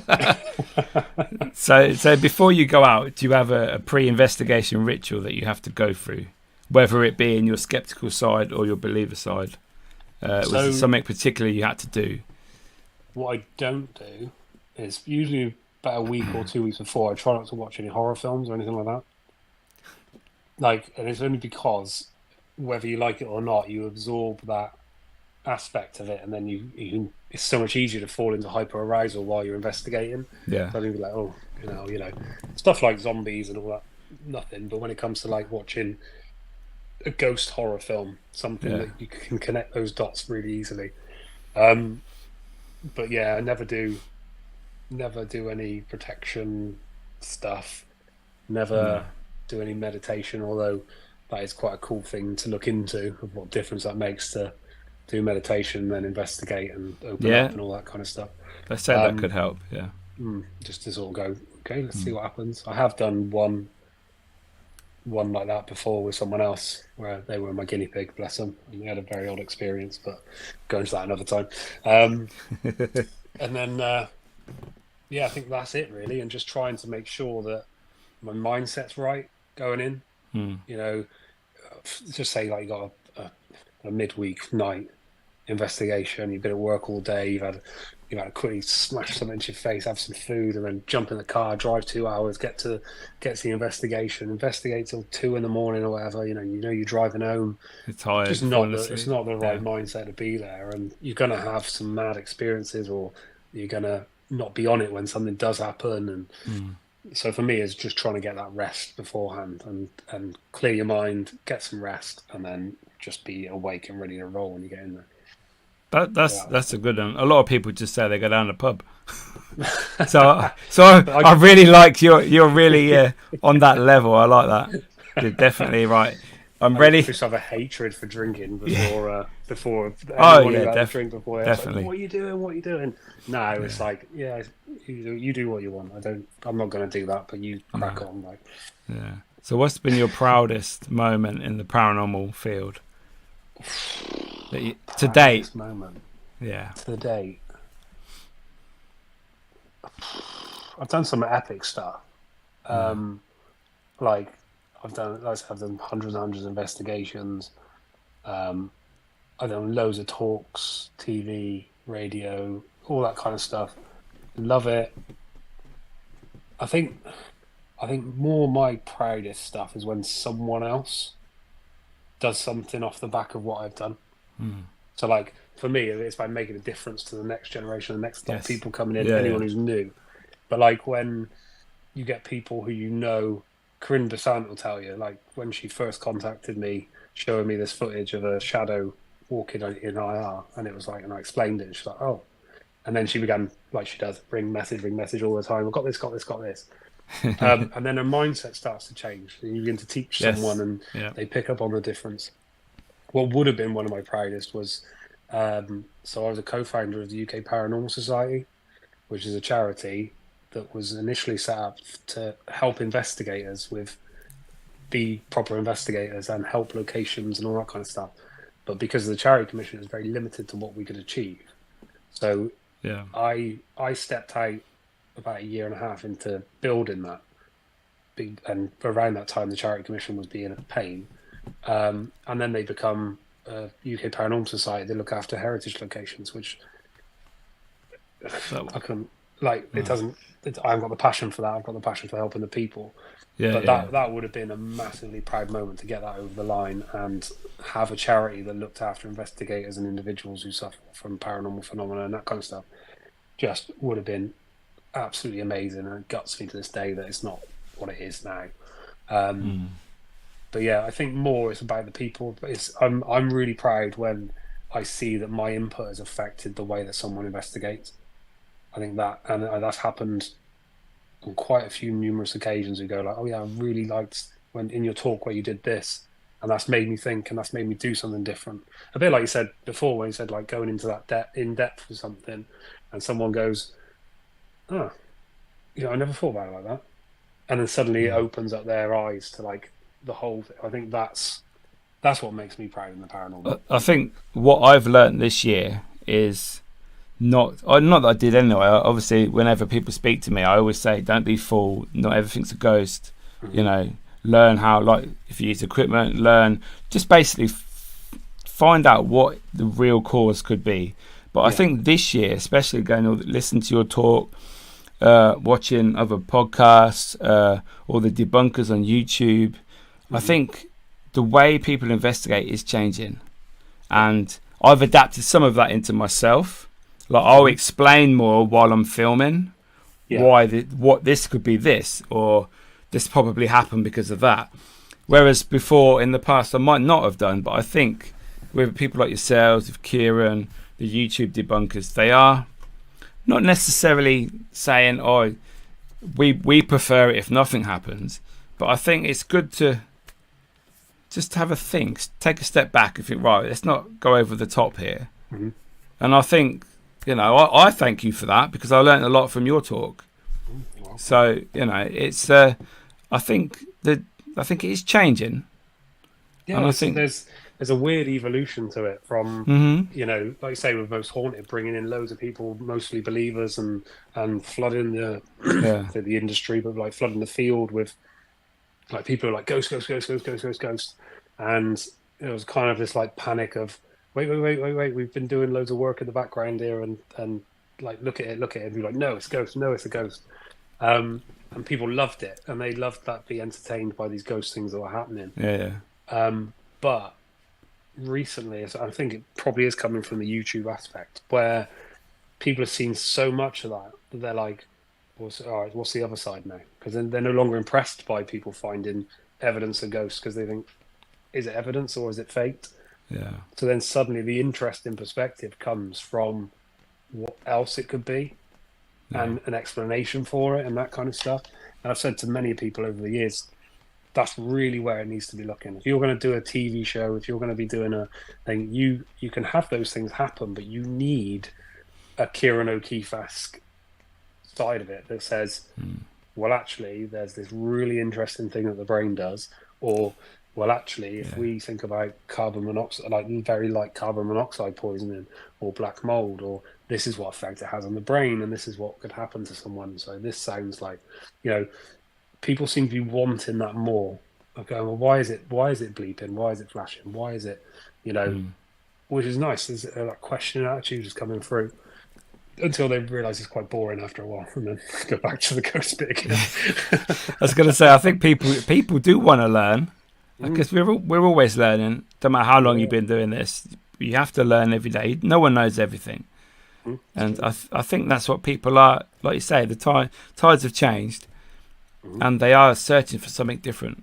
[SPEAKER 2] on.
[SPEAKER 1] So before you go out, do you have a pre-investigation ritual that you have to go through, whether it be in your skeptical side or your believer side? Was there something particular you had to do?
[SPEAKER 2] What I don't do is usually about a week or 2 weeks before, I try not to watch any horror films or anything like that. Like, and it's only because whether you like it or not, you absorb that aspect of it, and then you it's so much easier to fall into hyper arousal while you're investigating.
[SPEAKER 1] Yeah.
[SPEAKER 2] So I'd be like, oh, you know, stuff like zombies and all that, nothing. But when it comes to like watching a ghost horror film, something that you can connect those dots really easily. But yeah, I never do any protection stuff. Never do any meditation, although that is quite a cool thing to look into, of what difference that makes to do meditation, then investigate and open up and all that kind of stuff.
[SPEAKER 1] They say that could help,
[SPEAKER 2] just to sort of go, okay, let's see what happens. I have done one like that before with someone else, where they were my guinea pig, bless them, and we had a very odd experience, but go into that another time. And then I think that's it really, and just trying to make sure that my mindset's right going in. You know, just say like you got a midweek night investigation, you've been at work all day, you've had to quickly smash something into your face, have some food, and then jump in the car, drive 2 hours, get to the investigate till 2 a.m. or whatever. You know you're driving home.
[SPEAKER 1] It's tired.
[SPEAKER 2] It's not the right mindset to be there, and you're gonna have some mad experiences, or you're gonna not be on it when something does happen. And so for me, it's just trying to get that rest beforehand and clear your mind, get some rest, and then just be awake and ready to roll when you get in there.
[SPEAKER 1] That's a good one. A lot of people just say they go down the pub. so I really like you're really on that level. I like that. You're definitely right. I'm ready.
[SPEAKER 2] I just have a hatred for drinking before drink before.
[SPEAKER 1] Definitely.
[SPEAKER 2] Like, what are you doing? No, it's like, you do what you want. I'm not going to do that, but you crack on. Like,
[SPEAKER 1] yeah. So what's been your proudest moment in the paranormal field? To date.
[SPEAKER 2] Moment.
[SPEAKER 1] Yeah.
[SPEAKER 2] To date. I've done some epic stuff. Like I've done hundreds and hundreds of investigations. I've done loads of talks, TV, radio, all that kind of stuff. Love it. I think more my proudest stuff is when someone else does something off the back of what I've done. So like for me, it's by making a difference to the next generation, the next people coming in, anyone who's new. But like when you get people who Corinne Besant will tell you, like when she first contacted me, showing me this footage of a shadow walking in IR, and it was like, and I explained it, and she's like, oh. And then she began, like she does, ring message all the time. I've got this. And then her mindset starts to change. And you begin to teach someone, and they pick up on the difference. What would have been one of my proudest was, so I was a co-founder of the UK Paranormal Society, which is a charity that was initially set up to help investigators be proper investigators and help locations and all that kind of stuff. But because the Charity Commission is very limited to what we could achieve. So I stepped out about 1.5 years into building that. And around that time, the Charity Commission was being a pain. And then they become a UK Paranormal Society. They look after heritage locations, which I couldn't, it doesn't, I haven't got the passion for that. I've got the passion for helping the people. That would have been a massively proud moment to get that over the line and have a charity that looked after investigators and individuals who suffer from paranormal phenomena and that kind of stuff. Just would have been absolutely amazing, and it guts me to this day that it's not what it is now. But yeah, I think more it's about the people. I'm really proud when I see that my input has affected the way that someone investigates. I think that's happened on quite a few numerous occasions. We go like, oh yeah, I really liked when in your talk where you did this, and that's made me think, and that's made me do something different. A bit like you said before, when you said like going into that in depth for something, and someone goes, oh, I never thought about it like that, and then suddenly it opens up their eyes to like the whole thing. I think that's what makes me proud in the paranormal.
[SPEAKER 1] I think what I've learned this year is not that I did anyway. Obviously, whenever people speak to me, I always say, don't be fooled. Not everything's a ghost. You know, learn how, like, if you use equipment, learn, just basically find out what the real cause could be. But I think this year, especially listen to your talk, watching other podcasts, or the debunkers on YouTube, I think the way people investigate is changing. And I've adapted some of that into myself. Like, I'll explain more while I'm filming what this could be this, or this probably happened because of that. Whereas before, in the past, I might not have done. But I think with people like yourselves, with Ciaran, the YouTube debunkers, they are not necessarily saying, oh, we prefer it if nothing happens. But I think it's good to just have a think, take a step back and think, right, let's not go over the top here. And I think, you know, I thank you for that, because I learned a lot from your talk. So, you know, it's I think it is changing.
[SPEAKER 2] Yeah, and I think there's a weird evolution to it from, you know, like you say, with Most Haunted, bringing in loads of people, mostly believers, and flooding the the industry, but like flooding the field with like people who are like ghost, and it was kind of this like panic of wait, we've been doing loads of work in the background here, and like look at it, and be like, no, it's a ghost, it's a ghost. And people loved it, and they loved that, be entertained by these ghost things that were happening. But recently, I think it probably is coming from the YouTube aspect, where people have seen so much of that they're like, all right, what's the other side now? Because then they're no longer impressed by people finding evidence of ghosts, because they think, is it evidence or is it faked? So then suddenly the interest in perspective comes from what else it could be, and an explanation for it, and that kind of stuff. And I've said to many people over the years, that's really where it needs to be looking. If you're going to do a TV show, if you're going to be doing a thing, you can have those things happen, but you need a Ciaran O'Keeffe-esque side of it that says, well, actually, there's this really interesting thing that the brain does, or, well, actually, if we think about carbon monoxide, like very light carbon monoxide poisoning, or black mold, or this is what effect it has on the brain, and this is what could happen to someone. So this sounds like, you know, people seem to be wanting that more. Of going, well, why is it bleeping? Why is it flashing? Why is it, you know, which is nice. There's that question attitude is coming through, until they realise it's quite boring after a while, and then go back to the ghost bit again.
[SPEAKER 1] I was going to say, I think people do want to learn, because we're always learning. No matter how long you've been doing this, you have to learn every day. No one knows everything, and I think that's what people are. Like you say, the tides have changed, and they are searching for something different.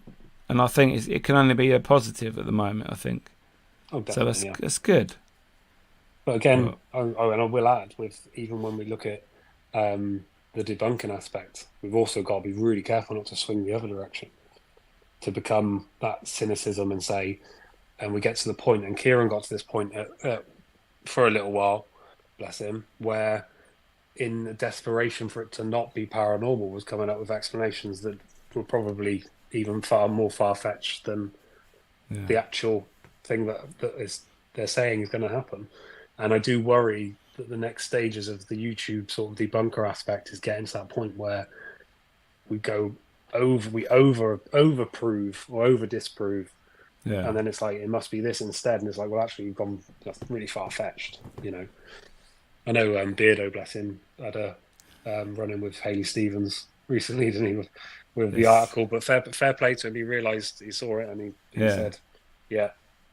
[SPEAKER 1] And I think it can only be a positive at the moment, I think.
[SPEAKER 2] Oh, definitely,
[SPEAKER 1] so that's good.
[SPEAKER 2] But again, and I will add, with even when we look at the debunking aspect, we've also got to be really careful not to swing the other direction, to become that cynicism and say, and we get to the point, and Ciaran got to this point for a little while, bless him, where in desperation for it to not be paranormal, was coming up with explanations that were probably even far more far-fetched than the actual thing that they're saying is going to happen. And I do worry that the next stages of the YouTube sort of debunker aspect is getting to that point where we over prove or over disprove, and then it's like, it must be this instead, and it's like, well, actually, you've gone, that's really far fetched, you know. I know Beardo, bless him, had a run-in with Hayley Stevens recently, didn't he, with the article? But fair play to him. He realised, he saw it, and he said,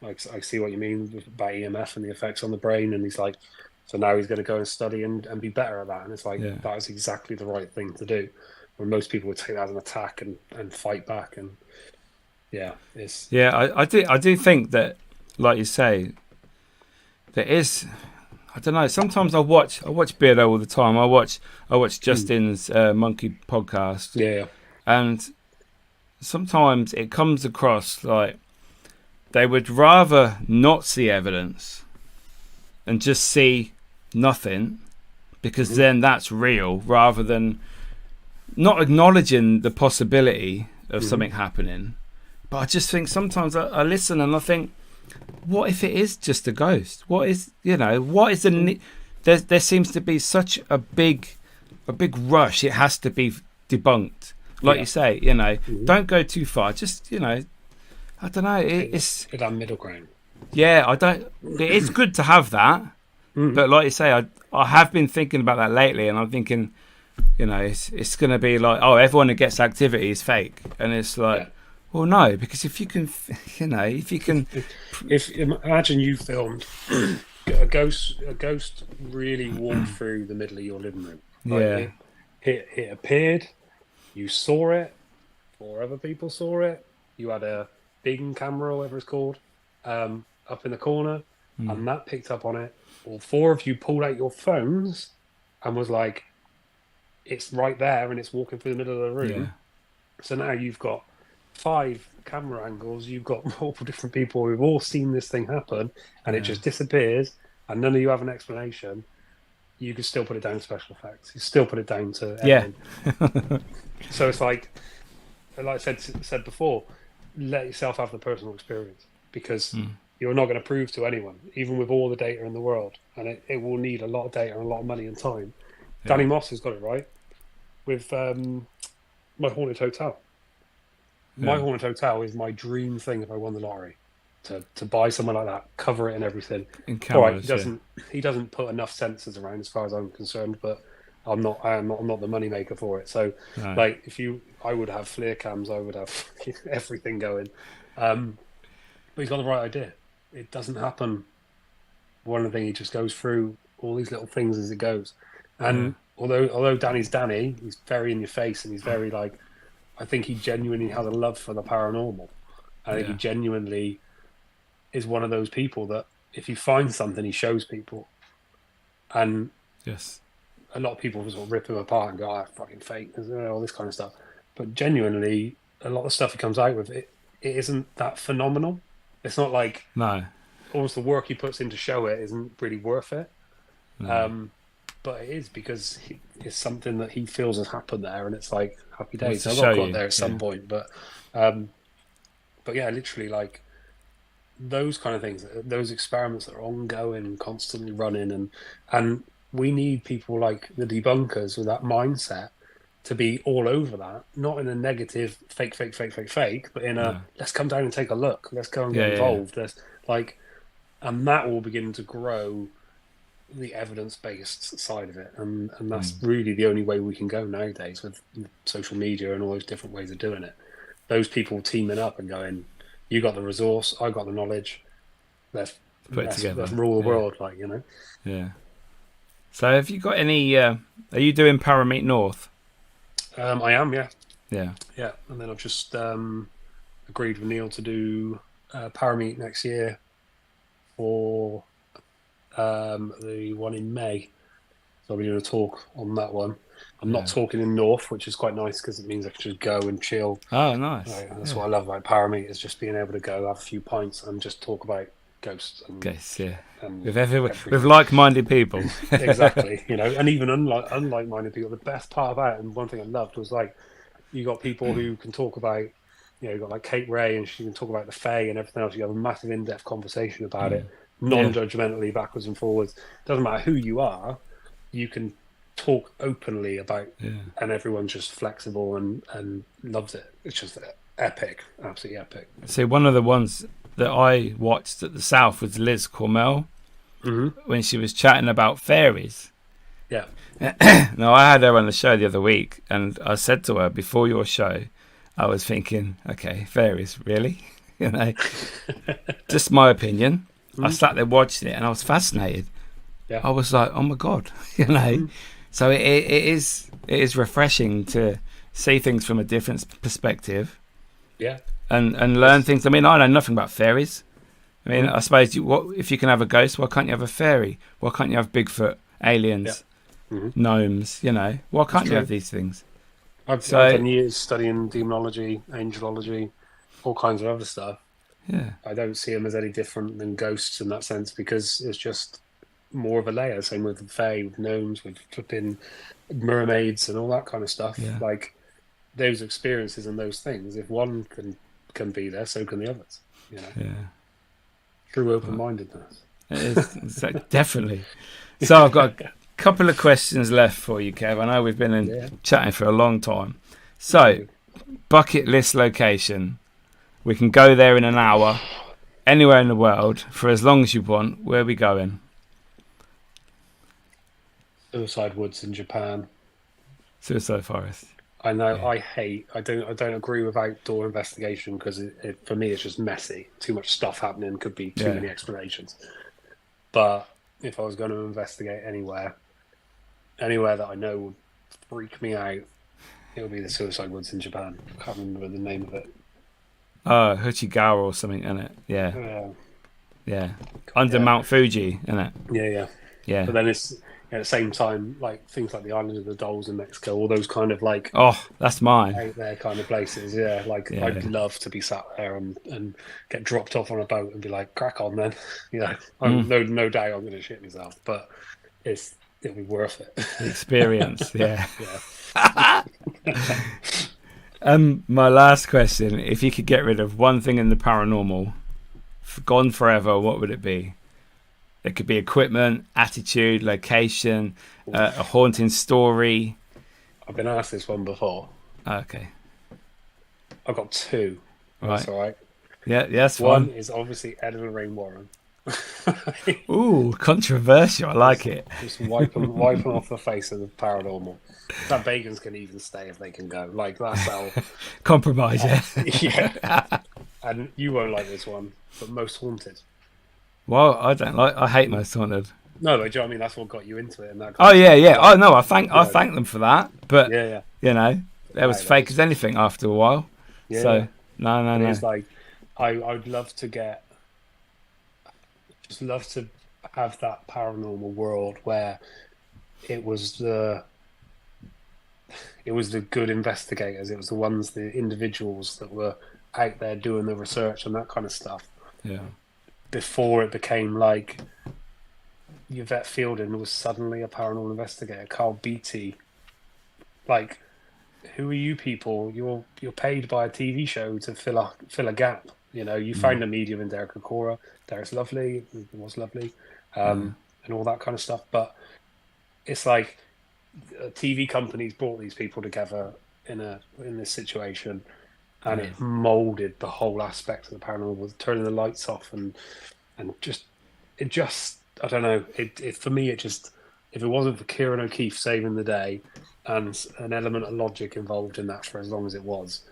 [SPEAKER 2] I see what you mean about EMF and the effects on the brain. And he's like, so now he's going to go and study and be better at that. And it's like, that is exactly the right thing to do. Where most people would take that as an attack and fight back. And I do think that, like you say, there is, I don't know, sometimes I watch Beardo all the time. I watch Justin's Monkey podcast. And sometimes it comes across like they would rather not see evidence and just see nothing, because then that's real, rather than not acknowledging the possibility of something happening. But I just think sometimes I listen and I think, what if it is just a ghost? What is the
[SPEAKER 1] there seems to be such a big rush. It has to be debunked. Like you say, don't go too far. Just, I don't know. It's
[SPEAKER 2] that middle ground.
[SPEAKER 1] Yeah, I don't. It's good to have that, but like you say, I have been thinking about that lately, and I'm thinking, it's going to be like, oh, everyone who gets activity is fake, and it's like, well, no, because if you can,
[SPEAKER 2] imagine you filmed a ghost really walked through the middle of your living room. Right? It appeared. You saw it, 4 other people saw it. You had a Bing camera, or whatever it's called, up in the corner, and that picked up on it. All 4 of you pulled out your phones and was like, it's right there, and it's walking through the middle of the room.
[SPEAKER 1] Yeah.
[SPEAKER 2] So now you've got 5 camera angles. You've got multiple different people who've all seen this thing happen, and it just disappears, and none of you have an explanation. You can still put it down to special effects. You still put it down to editing. So it's like I said before, let yourself have the personal experience, because you're not going to prove to anyone, even with all the data in the world, and it will need a lot of data and a lot of money and time. Danny Moss has got it right with My Haunted Hotel. My Haunted Hotel is my dream thing if I won the lottery. To buy something like that, cover it and everything.
[SPEAKER 1] In cameras,
[SPEAKER 2] he doesn't put enough sensors around, as far as I'm concerned, but I'm not the money maker for it. So like, I would have FLIR cams, I would have everything going. But he's got the right idea. It doesn't happen one thing. He just goes through all these little things as it goes. And although Danny's Danny, he's very in your face, and he's very like, I think he genuinely has a love for the paranormal. I think he genuinely is one of those people that if he finds something, he shows people. And a lot of people sort of rip him apart and go, "Ah, fucking fake," all this kind of stuff. But genuinely, a lot of stuff he comes out with, it isn't that phenomenal. It's not like almost the work he puts in to show it isn't really worth it. But it is, because it's something that he feels has happened there, and it's like happy days. I've got there at some point, but yeah, literally, like those kind of things, those experiments that are ongoing, constantly running, and we need people like the debunkers with that mindset to be all over that, not in a negative fake, but in a let's come down and take a look, let's go and get involved. Let's and that will begin to grow the evidence-based side of it, and that's really the only way we can go nowadays with social media and all those different ways of doing it. Those people teaming up and going, you got the resource, I got the knowledge, let's put it together, let's rule the world,
[SPEAKER 1] So have you got any are you doing Parameet North?
[SPEAKER 2] I am, yeah, and then I've just agreed with Neil to do Parameet next year for the one in May. So I'll be doing a talk on that one. I'm not talking in North, which is quite nice, because it means I can just go and chill.
[SPEAKER 1] Oh, nice.
[SPEAKER 2] That's what I love about Parameet, is just being able to go have a few pints and just talk about ghosts. And
[SPEAKER 1] with like-minded people.
[SPEAKER 2] Exactly. And even unlike-minded people. The best part about it, and one thing I loved, was like, you got people who can talk about, you got like Kate Ray, and she can talk about the Fae and everything else. You have a massive in-depth conversation about it, non-judgmentally, backwards and forwards. Doesn't matter who you are, you can talk openly about, and everyone's just flexible and loves it. It's just epic, absolutely epic.
[SPEAKER 1] See, one of the ones that I watched at the South was Liz Cormel, when she was chatting about fairies.
[SPEAKER 2] Yeah.
[SPEAKER 1] Now, I had her on the show the other week, and I said to her before your show, I was thinking, okay, fairies, really? Just my opinion. I sat there watching it, and I was fascinated. Yeah. I was like, oh my God, So it is refreshing to see things from a different perspective.
[SPEAKER 2] Yeah.
[SPEAKER 1] And learn things. I mean, I know nothing about fairies. I mean, I suppose if you can have a ghost, why can't you have a fairy? Why can't you have Bigfoot, aliens, gnomes? Why can't you have these things?
[SPEAKER 2] I've done years studying demonology, angelology, all kinds of other stuff.
[SPEAKER 1] Yeah.
[SPEAKER 2] I don't see them as any different than ghosts in that sense, because it's just more of a layer. Same with the Fae, with gnomes, with flipping mermaids and all that kind of stuff.
[SPEAKER 1] Yeah.
[SPEAKER 2] Like those experiences and those things, if one can be there, so can the others.
[SPEAKER 1] Yeah.
[SPEAKER 2] True open-mindedness.
[SPEAKER 1] It is definitely. So I've got a couple of questions left for you, Kev. I know we've been chatting for a long time. So, bucket list location. We can go there in an hour, anywhere in the world, for as long as you want. Where are we going?
[SPEAKER 2] Suicide Woods in Japan.
[SPEAKER 1] Suicide Forest.
[SPEAKER 2] I know. Yeah. I don't agree with outdoor investigation because for me it's just messy. Too much stuff happening. Could be too many explanations. But if I was going to investigate anywhere that I know would freak me out, it would be the Suicide Woods in Japan. I can't remember the name of it.
[SPEAKER 1] Huchigawa or something, isn't it? Yeah. Under Mount Fuji, isn't it? Yeah.
[SPEAKER 2] But then it's at the same time, like things like the Island of the Dolls in Mexico, all those kind of like
[SPEAKER 1] that's mine.
[SPEAKER 2] Out there kind of places. I'd love to be sat there and get dropped off on a boat and be like, crack on then. No doubt I'm going to shit myself, but it'll be worth it.
[SPEAKER 1] The experience, yeah. My last question: if you could get rid of one thing in the paranormal, gone forever, what would it be? It could be equipment, attitude, location, a haunting story.
[SPEAKER 2] I've been asked this one before.
[SPEAKER 1] Okay.
[SPEAKER 2] I've got two.
[SPEAKER 1] Right.
[SPEAKER 2] That's all right.
[SPEAKER 1] Yeah, yes.
[SPEAKER 2] One is obviously Ed and Lorraine Warren.
[SPEAKER 1] Ooh, controversial. I like it.
[SPEAKER 2] Just wiping off the face of the paranormal. That Bagans can even stay if they can go. Like, that's how...
[SPEAKER 1] Compromise,
[SPEAKER 2] yeah. And you won't like this one, but Most Haunted.
[SPEAKER 1] Well, I hate Most Haunted.
[SPEAKER 2] No, but do you know what I mean? That's what got you into it. And that
[SPEAKER 1] yeah. Oh, no, I thank them for that. But, it was fake as anything after a while.
[SPEAKER 2] Yeah.
[SPEAKER 1] So, no.
[SPEAKER 2] It's like, I'd love to have that paranormal world where it was the good investigators. It was the individuals that were out there doing the research and that kind of stuff.
[SPEAKER 1] Yeah.
[SPEAKER 2] Before it became like Yvette Fielding was suddenly a paranormal investigator. Carl Beatty, like, who are you people? You're paid by a TV show to fill a gap. You found a medium in Derek Okora. Derek's lovely. It was lovely, and all that kind of stuff. But it's like TV companies brought these people together in this situation, and it molded the whole aspect of the paranormal with turning the lights off and just I don't know. It for me, if it wasn't for Ciaran O'Keeffe saving the day and an element of logic involved in that for as long as it was,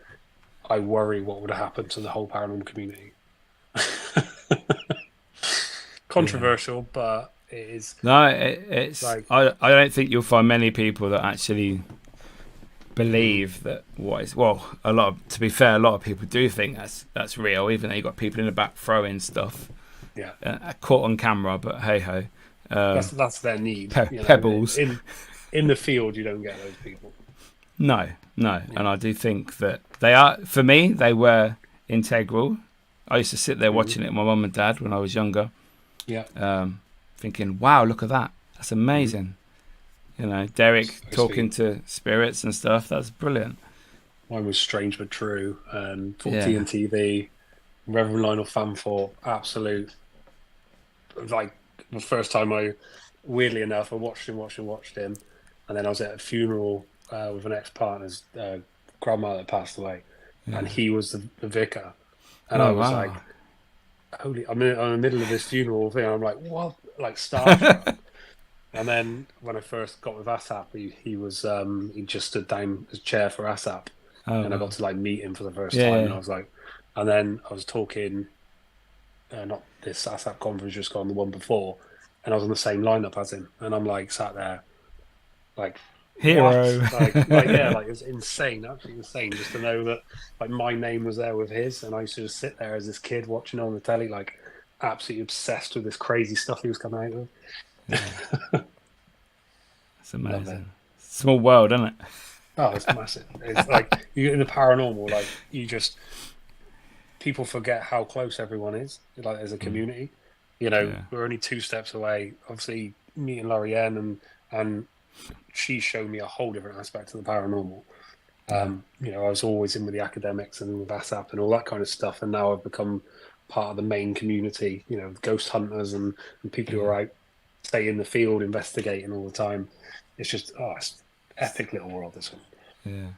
[SPEAKER 2] I worry what would have happened to the whole paranormal community. Controversial, but it is.
[SPEAKER 1] No, it's like, I don't think you'll find many people that actually believe that to be fair, a lot of people do think that's real, even though you've got people in the back throwing stuff.
[SPEAKER 2] Yeah.
[SPEAKER 1] Caught on camera, but hey ho.
[SPEAKER 2] That's their need.
[SPEAKER 1] Pebbles.
[SPEAKER 2] In the field, you don't get those people.
[SPEAKER 1] No. And I do think that for me, they were integral. I used to sit there watching it with my mum and dad when I was younger.
[SPEAKER 2] Yeah.
[SPEAKER 1] Thinking, wow, look at that. That's amazing. Derek talking to spirits and stuff. That's brilliant.
[SPEAKER 2] Mine was Strange But True and TNTV, Reverend Lionel Fanthorpe, absolute. Like, the first time weirdly enough, I watched him, and then I was at a funeral with an ex-partner's grandma that passed away, and he was the vicar, and I was like, holy, I'm in the middle of this funeral thing, and I'm like, what? Like, starstruck. And then when I first got with ASSAP, he was he just stood down his chair for ASSAP, and I got to like meet him for the first time, and I was like, and then I was talking, not this ASSAP conference just gone, the one before, and I was on the same lineup as him, and I'm like sat there, like,
[SPEAKER 1] hero,
[SPEAKER 2] like it was insane, absolutely insane, just to know that like my name was there with his, and I used to just sit there as this kid watching it on the telly, like absolutely obsessed with this crazy stuff he was coming out with.
[SPEAKER 1] It's amazing. Small world, isn't it?
[SPEAKER 2] Oh, it's massive. It's like in the paranormal, like people forget how close everyone is, like as a community. We're only 2 steps away. Obviously, meeting Lorianne and she showed me a whole different aspect of the paranormal. I was always in with the academics and with ASSAP and all that kind of stuff, and now I've become part of the main community. Ghost hunters and people who are out stay in the field investigating all the time. It's just it's epic little world, this one.
[SPEAKER 1] Yeah.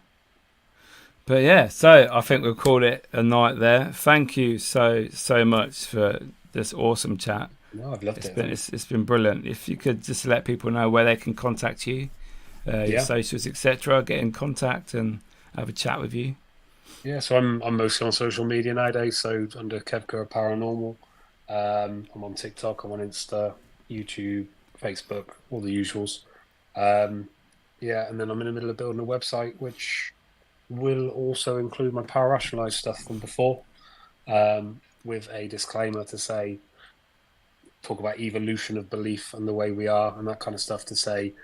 [SPEAKER 1] But yeah, so I think we'll call it a night there. Thank you so much for this awesome chat.
[SPEAKER 2] No, I've loved it.
[SPEAKER 1] It's been brilliant. If you could just let people know where they can contact you, your socials, etc., get in contact and have a chat with you.
[SPEAKER 2] Yeah, so I'm mostly on social media nowadays. So under Kev Kerr Paranormal, I'm on TikTok, I'm on Insta, YouTube, Facebook, all the usuals. And then I'm in the middle of building a website which will also include my parationalized stuff from before, with a disclaimer to say, talk about evolution of belief and the way we are and that kind of stuff, to say,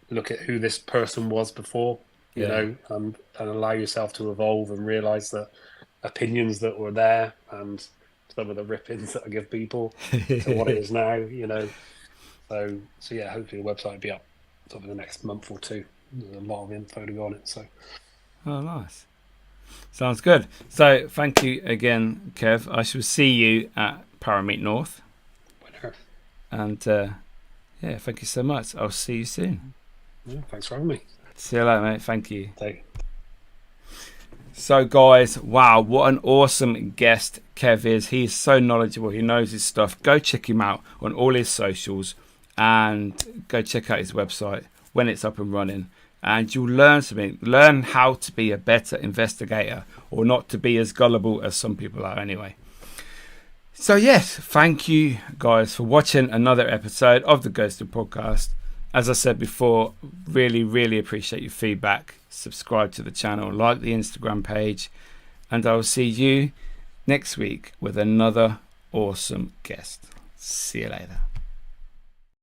[SPEAKER 2] look at who this person was before, you know, and allow yourself to evolve and realize that opinions that were there and some of the rippings that I give people to what it is now, you know. So yeah, hopefully the website will be up over the next month or two. There's a lot of info to go on it. So.
[SPEAKER 1] Oh, nice. Sounds good. So thank you again, Kev. I shall see you at Parameet North.
[SPEAKER 2] Winner.
[SPEAKER 1] And thank you so much. I'll see you soon.
[SPEAKER 2] Yeah, thanks for having me.
[SPEAKER 1] See you later, mate. Thank you.
[SPEAKER 2] Take it.
[SPEAKER 1] So guys, wow, what an awesome guest Kev is. He's so knowledgeable. He knows his stuff. Go check him out on all his socials and go check out his website when it's up and running. And you'll learn something. Learn how to be a better investigator, or not to be as gullible as some people are anyway. So yes, thank you guys for watching another episode of the Ghostoul Podcast. As I said before, really appreciate your feedback. Subscribe to the channel, like the Instagram page, and I will see you next week with another awesome guest. See you later.